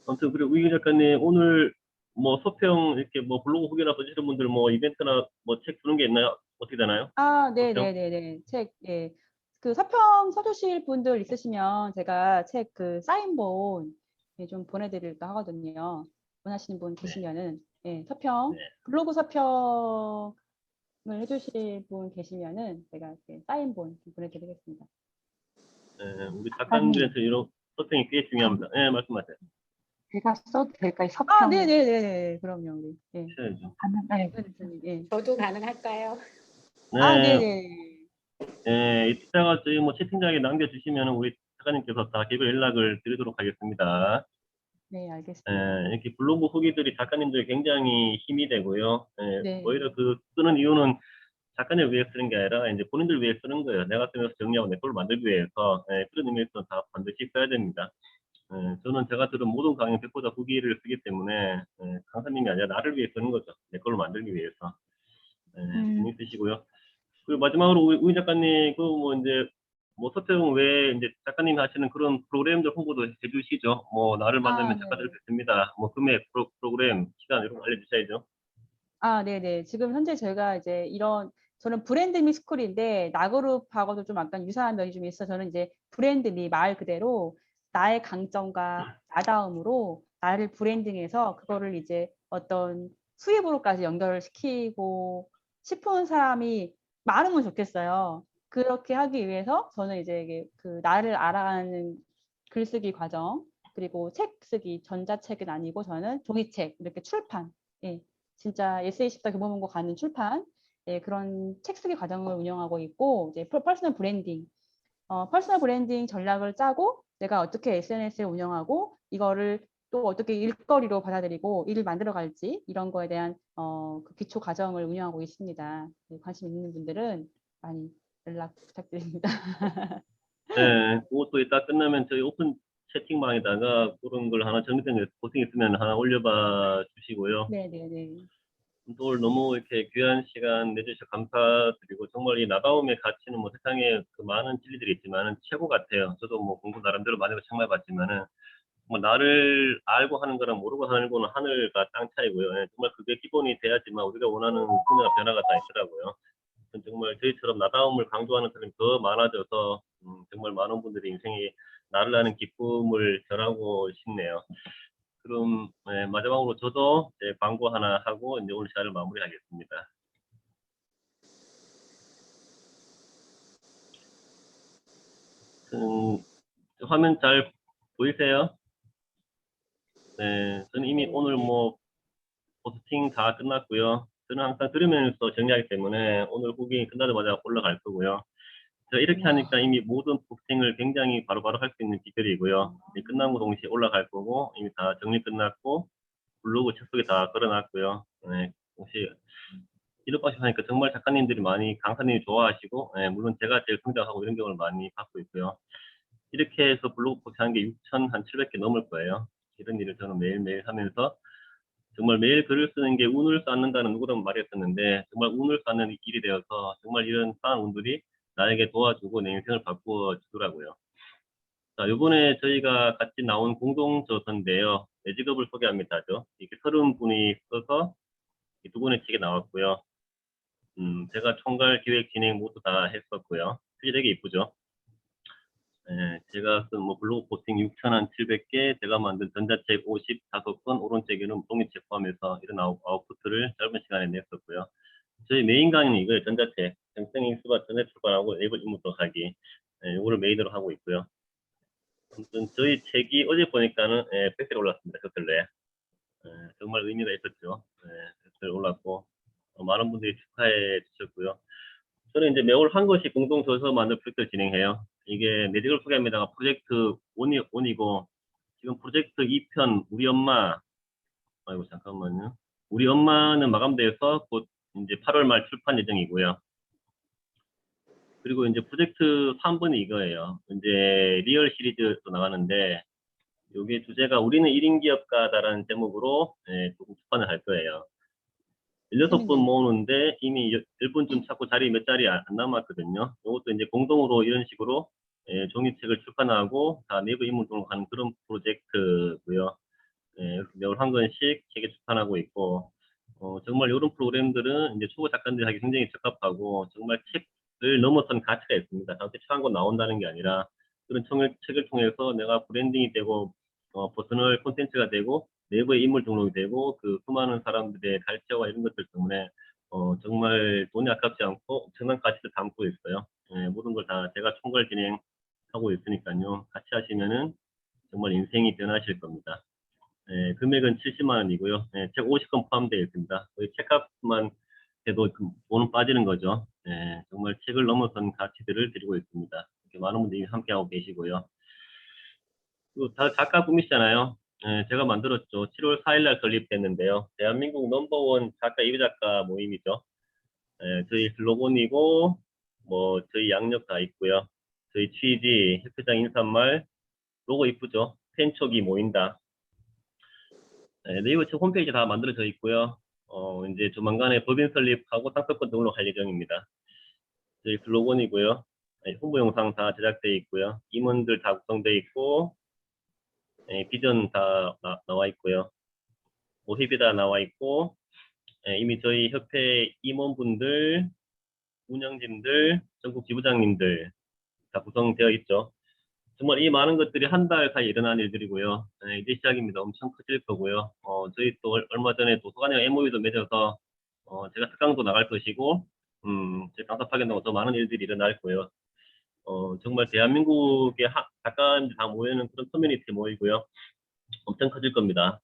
아무튼 그리고 우희 작가님 오늘 뭐 서평 이렇게 뭐 블로그 후기나 써주시는 분들 뭐 이벤트나 뭐 책 주는 게 있나요? 어떻게 되나요? 아, 서평? 네네네네. 책, 예. 그 서평 써주실 분들 있으시면 제가 책 그 사인본 예, 좀 보내드릴까 하거든요. 원하시는 분 계시면은, 예, 서평, 네. 블로그 서평을 해주실 분 계시면은 제가 이렇게 사인본 좀 보내드리겠습니다. 우리 작가님, 작가님들한테 이런 서평이 꽤 중요합니다. 네, 말씀하세요. 제가 써도 될까요? 아, 서평 네네네네. 그럼요, 우리. 예. 하셔야죠. 네. 대표님, 예. 저도 가능할까요? 아, 네, 네네. 이따가 저희 뭐 채팅창에 남겨주시면 우리 작가님께서 다 개별 연락을 드리도록 하겠습니다. 네, 알겠습니다. 이렇게 블로그 후기들이 작가님들 굉장히 힘이 되고요. 네. 오히려 그 쓰는 이유는 작가님 위해 쓰는 게 아니라 이제 본인들 위해 쓰는 거예요. 내가 쓰면서 정리하고 내 걸 만들기 위해서 그런 의미에서 다 반드시 써야 됩니다. 저는 제가 들은 모든 강의 100% 후기를 쓰기 때문에 강사님이 아니라 나를 위해 쓰는 거죠. 내 걸 만들기 위해서. 신경 쓰시고요. 그리고 마지막으로 우인 작가님 그 뭐 이제 뭐 서평 외에 이제 작가님이 하시는 그런 프로그램들 홍보도 해주시죠. 뭐 나를 만나면 아, 작가들 네. 뵙습니다. 뭐 금액 프로그램 시간 이런 거 알려주셔야죠. 아, 네네. 지금 현재 저희가 이제 이런, 저는 브랜드미 스쿨인데, 나그룹하고도 좀 약간 유사한 면이 좀 있어. 저는 이제 브랜드미 말 그대로 나의 강점과 나다움으로 나를 브랜딩해서 그거를 이제 어떤 수입으로까지 연결을 시키고 싶은 사람이 많으면 좋겠어요. 그렇게 하기 위해서 저는 이제 이게 그 나를 알아가는 글쓰기 과정, 그리고 책 쓰기, 전자책은 아니고 저는 종이책, 이렇게 출판, 예. 진짜 에세이십사 교보문고 가는 출판 예, 그런 책 쓰기 과정을 운영하고 있고 이제 퍼스널 브랜딩 퍼스널 브랜딩 전략을 짜고 내가 어떻게 SNS를 운영하고 이거를 또 어떻게 일거리로 받아들이고 일을 만들어 갈지 이런 거에 대한 그 기초 과정을 운영하고 있습니다. 네, 관심 있는 분들은 많이 연락 부탁드립니다. 그것도 이따 끝나면 저희 오픈 채팅방에다가 그런 걸 하나 정리된 거 고생 있으면 하나 올려봐 주시고요. 네네네. 또 오늘 너무 이렇게 귀한 시간 내주셔서 감사드리고 정말 이 나다움의 가치는 뭐 세상에 그 많은 진리들이 있지만은 최고 같아요. 저도 뭐 공부 나름대로 많이 하고 정말 봤지만은 뭐 나를 알고 하는 거랑 모르고 하는 거는 하늘과 땅 차이고요. 정말 그게 기본이 돼야지만 우리가 원하는 분야가 변화가 다 있더라고요. 정말 저희처럼 나다움을 강조하는 사람이 더 많아져서 정말 많은 분들이 인생에 나를 아는 기쁨을 전하고 싶네요. 그럼 마지막으로 저도 광고 하나 하고 이제 오늘 시간을 마무리하겠습니다. 화면 잘 보이세요? 네, 저는 이미 오늘 뭐 포스팅 다 끝났고요. 저는 항상 들으면서 정리하기 때문에 오늘 후기 끝나자마자 올라갈 거고요. 제가 이렇게 하니까 이미 모든 포스팅을 굉장히 바로바로 할 수 있는 비결이고요. 끝나고 동시에 올라갈 거고 이미 다 정리 끝났고 블로그 책 속에 다 걸어놨고요. 혹시 이런 방식 하니까 정말 작가님들이 많이 강사님이 좋아하시고 물론 제가 제일 성장하고 이런 경우를 많이 받고 있고요. 이렇게 해서 블로그 포스팅한 게 6,700개 넘을 거예요. 이런 일을 저는 매일매일 하면서 정말 매일 글을 쓰는 게 운을 쌓는다는 누구든 말했었는데 정말 운을 쌓는 일이 되어서 정말 이런 쌓은 운들이 나에게 도와주고 내 인생을 바꾸어 주더라고요. 자, 이번에 저희가 같이 나온 공동저서인데요. 내 직업을 소개합니다죠. 이렇게 30분이 써서 두 권의 책이 나왔고요. 제가 총괄 기획 진행 모두 다 했었고요. 글이 되게 이쁘죠. 제가 쓴 뭐 블로그 포스팅 6,700개, 제가 만든 전자책 55권, 오론책에는 종이책 포함해서 이런 아웃풋을 짧은 시간에 냈었고요. 저희 메인 강의는 이거예요. 전자책. 정성이 수가 전에 출판하고 네이버 인물 독하기. 이거를 메인으로 하고 있고요. 아무튼 저희 책이 어제 보니까는 백세가 올랐습니다. 댓글에. 정말 의미가 있었죠. 댓글 올랐고 많은 분들이 축하해 주셨고요. 저는 이제 매월 한 것씩 공동 저서 만들 프로젝트를 진행해요. 이게 내 직업을 소개합니다가 프로젝트 1이고 지금 프로젝트 2편 우리 엄마 아이고 잠깐만요. 우리 엄마는 마감돼서 곧 이제 8월 말 출판 예정이고요. 그리고 이제 프로젝트 3번이 이거예요. 이제 리얼 시리즈도 나가는데 이게 주제가 우리는 1인 기업가다라는 제목으로 조금 출판을 할 거예요. 16번 모으는데 이미 10분쯤 찾고 자리 몇 자리 안 남았거든요. 이것도 이제 공동으로 이런 식으로 종이책을 출판하고 다 내부 인물 등록하는 그런 프로젝트고요. 매월 한 권씩 책에 출판하고 있고, 정말 이런 프로그램들은 이제 초보 작가들이 하기 굉장히 적합하고, 정말 책을 넘어선 가치가 있습니다. 단순히 책 한 권 나온다는 게 아니라, 그런 책을 통해서 내가 브랜딩이 되고, 퍼스널 콘텐츠가 되고, 내부의 인물 등록이 되고, 그 수많은 사람들의 갈채와 이런 것들 때문에, 정말 돈이 아깝지 않고 엄청난 가치를 담고 있어요. 모든 걸 다 제가 총괄 진행하고 있으니까요. 같이 하시면은 정말 인생이 변하실 겁니다. 금액은 70만 원이고요. 책 50권 포함되어 있습니다. 거의 책값만 해도 그 돈은 빠지는 거죠. 정말 책을 넘어선 가치들을 드리고 있습니다. 이렇게 많은 분들이 함께하고 계시고요. 그리고 다 작가 꿈이시잖아요. 제가 만들었죠. 7월 4일 날 설립됐는데요. 대한민국 넘버원 작가, 예비 작가 모임이죠. 저희 슬로건이고, 뭐, 저희 양력 다 있고요. 저희 취지, 협회장 인사말, 로고 이쁘죠? 팬촉이 모인다. 네이버 책 홈페이지 다 만들어져 있고요. 이제 조만간에 법인 설립하고 상표권 등록할 예정입니다. 저희 슬로건이고요. 홍보 영상 다 제작되어 있고요. 임원들 다 구성되어 있고, 비전 다 나와 있고요. 모습이 다 나와 있고, 이미 저희 협회 임원분들, 운영진들, 전국 지부장님들 다 구성되어 있죠. 정말 이 많은 것들이 한 달 사이에 일어난 일들이고요. 이제 시작입니다. 엄청 커질 거고요. 저희 또 얼마 전에 도서관이랑 MOU도 맺어서 제가 특강도 나갈 것이고, 제 강사 파견하고 더 많은 일들이 일어날 거예요. 정말 대한민국의 작가님들 다 모이는 그런 커뮤니티 모이고요. 엄청 커질 겁니다.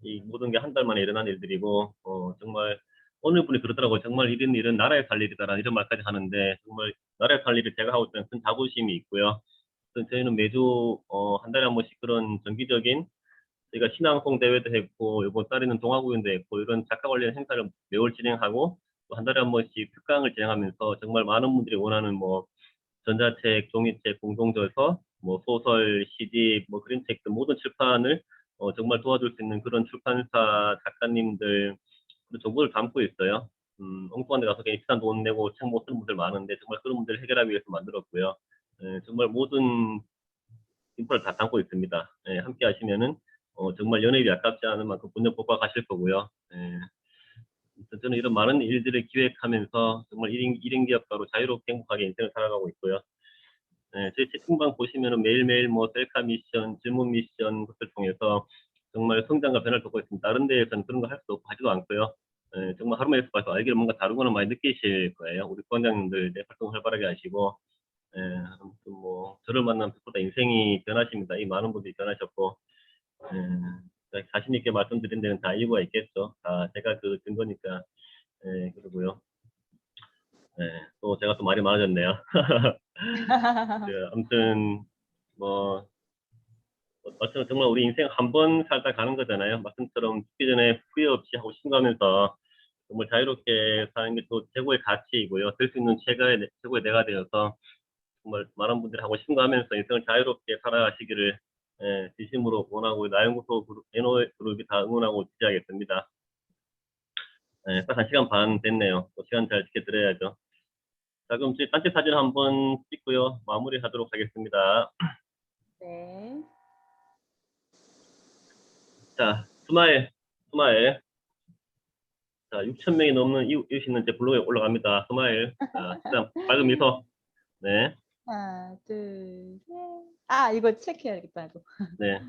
이 모든 게 한 달 만에 일어난 일들이고, 정말 어느 분이 그러더라고요. 정말 이런 일은 나라에 살 일이다라는 이런 말까지 하는데, 정말 나라에 살 일을 제가 하고 있다는 큰 자부심이 있고요. 저희는 매주 한 달에 한 번씩 그런 정기적인 저희가 신앙송 대회도 했고, 이번 달에는 동화구연도 했고, 이런 작가 관련 행사를 매월 진행하고, 또 한 달에 한 번씩 특강을 진행하면서 정말 많은 분들이 원하는 뭐 전자책, 종이책, 공동저서, 뭐 소설, CD, 뭐 그림 책 등 모든 출판을 정말 도와줄 수 있는 그런 출판사 작가님들 그런 정보를 담고 있어요. 엉뚱한 데 가서 괜히 비싼 돈 내고 책 못 쓰는 분들 많은데 정말 그런 분들을 해결하기 위해서 만들었고요. 정말 모든 인프라를 다 담고 있습니다. 함께 하시면은 정말 연예인이 아깝지 않은 만큼 본전 뽑아 가실 거고요. 저는 이런 많은 일들을 기획하면서 정말 1인 기업가로 자유롭게 행복하게 인생을 살아가고 있고요. 저희 채팅방 보시면은 매일매일 뭐 셀카 미션, 질문 미션 것을 통해서 정말 성장과 변화를 돕고 있습니다. 다른 데에서는 그런 거 할 수 없고 하지도 않고요. 정말 하루만 있어 봐서 알기를 뭔가 다르거나 많이 느끼실 거예요. 우리 부원장님들 내 활동 활발하게 하시고, 아무튼 뭐 저를 만나면 100% 인생이 변하십니다. 이 많은 분들이 변하셨고, 자신 있게 말씀드린 데는 다 이유가 있겠죠. 다 제가 그 증거니까. 그러고요. 또 제가 또 말이 많아졌네요. 아무튼 뭐 어쩌면 정말 우리 인생 한 번 살다 가는 거잖아요. 말씀처럼 죽기 전에 후회 없이 하고 싶어가면서 정말 자유롭게 사는 게 또 최고의 가치이고요. 될 수 있는 최고의 내가 되어서 정말 많은 분들이 하고 싶은 거 하면서 인생을 자유롭게 살아가시기를 진심으로 원하고 나연구소 그룹, NO 그룹이 다 응원하고 지지하겠습니다. 딱 1시간 반 됐네요. 또 시간 잘 지켜드려야죠. 자, 그럼 저희 단체 사진 한번 찍고요. 마무리하도록 하겠습니다. 네. 자, 스마일. 자, 6,000명이 넘는 이웃이 있는 제 블로그에 올라갑니다. 스마일. 자, 일단 밝은 미소. 네. 하나, 둘, 셋. 아, 이거 체크해야겠다, 이거. 네.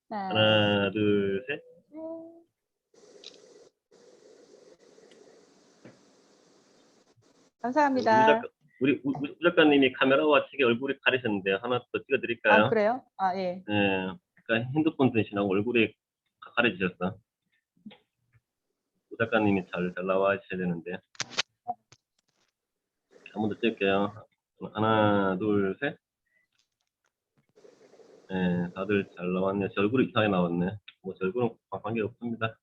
하나, 하나, 둘, 셋. 셋. 감사합니다. 우리 작가님이 카메라와 책에 얼굴이 가리셨는데요. 하나 더 찍어드릴까요? 아, 그래요? 아, 예. 그러니까 핸드폰 대신하고 얼굴이 가려지셨어. 우 작가님이 잘 나와 주셔야 되는데. 한 번 더 찍을게요. 하나, 둘, 셋. 다들 잘 나왔네. 제 얼굴이 이상하게 나왔네. 뭐, 제 얼굴은 관계 없습니다.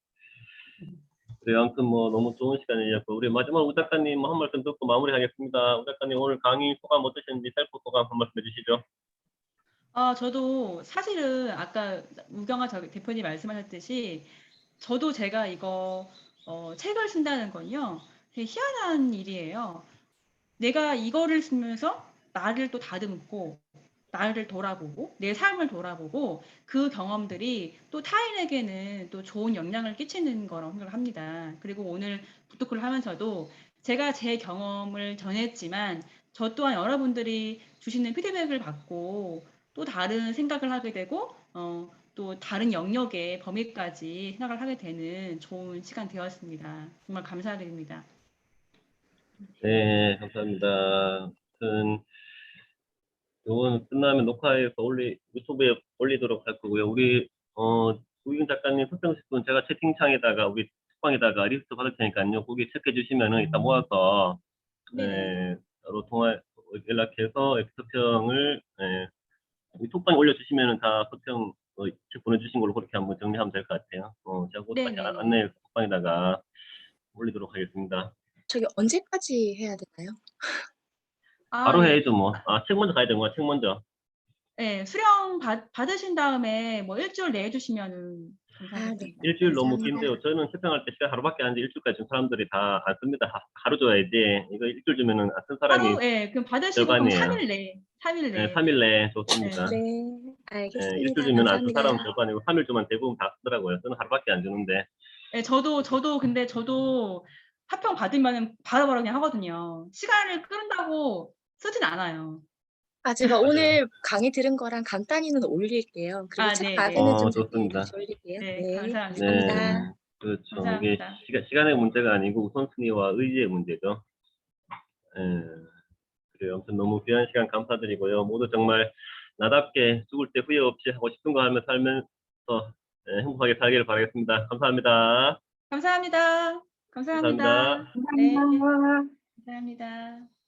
그래, 아무튼 뭐, 너무 좋은 시간이었고, 우리 마지막 우 작가님 한 말씀 듣고 마무리하겠습니다. 우 작가님 오늘 강의 소감 어떠셨는지 셀프 소감 한 말씀 해주시죠. 저도 사실은 아까 우경아 대표님 말씀하셨듯이 저도 제가 이거 책을 쓴다는 건요. 되게 희한한 일이에요. 내가 이거를 쓰면서 나를 또 다듬고 나를 돌아보고 내 삶을 돌아보고 그 경험들이 또 타인에게는 또 좋은 영향을 끼치는 거라고 생각을 합니다. 그리고 오늘 부토크를 하면서도 제가 제 경험을 전했지만 저 또한 여러분들이 주시는 피드백을 받고 또 다른 생각을 하게 되고 또 다른 영역의 범위까지 생각을 하게 되는 좋은 시간 되었습니다. 정말 감사드립니다. 네, 감사합니다. 아무튼 이건 끝나면 녹화해서 유튜브에 올리도록 할 거고요. 우리 우윤 작가님 소평식 분 제가 채팅창에다가 우리 톡방에다가 리스트 받을 테니까요. 거기 체크해 주시면은 이따 모아서 네네. 따로 연락해서 서평을 우리 톡방에 올려주시면은 다 서평 책 보내주신 걸로 그렇게 한번 정리하면 될 것 같아요. 제가 곧 다시 네네네. 안내 톡방에다가 올리도록 하겠습니다. 저기 언제까지 해야 되나요? 바로 예. 해야죠 뭐. 책 먼저 가야 되는 거야. 책 먼저. 네, 수령 받으신 다음에 뭐 일주일 내에 해주시면은 네. 감사하겠습니다. 일주일 너무 감사합니다. 긴데요. 저는 채평할 때 시간 하루밖에 안 돼. 일주일까지 준 사람들이 다 안 씁니다. 하루 줘야지. 이거 일주일 주면은 안 쓴 사람이 그럼 받으시고 그럼 절반이에요. 3일 내에, 3일 네, 내에. 3일 내에 좋습니다. 네, 일주일 알겠습니다. 주면 안 쓴 감사합니다. 사람은 절반이고 3일 주면 대부분 다 쓰더라고요. 저는 하루밖에 안 주는데. 네, 저도 합평 받으면은 바로바로 그냥 하거든요. 시간을 끈다고 쓰진 않아요. 제가 맞아요. 오늘 강의 들은 거랑 간단히는 올릴게요. 그리고 책 네, 네. 받으는 좀 좋습니다. 다시 올릴게요. 네, 네, 감사합니다. 감사합니다. 그렇죠. 이게 감사합니다. 시간의 문제가 아니고 우선순위와 의지의 문제죠. 그래요. 아무튼 너무 귀한 시간 감사드리고요. 모두 정말 나답게 죽을 때 후회 없이 하고 싶은 거 하며 살면서 행복하게 살기를 바라겠습니다. 감사합니다. 감사합니다. 감사합니다. 감사합니다. 네, 감사합니다. 감사합니다.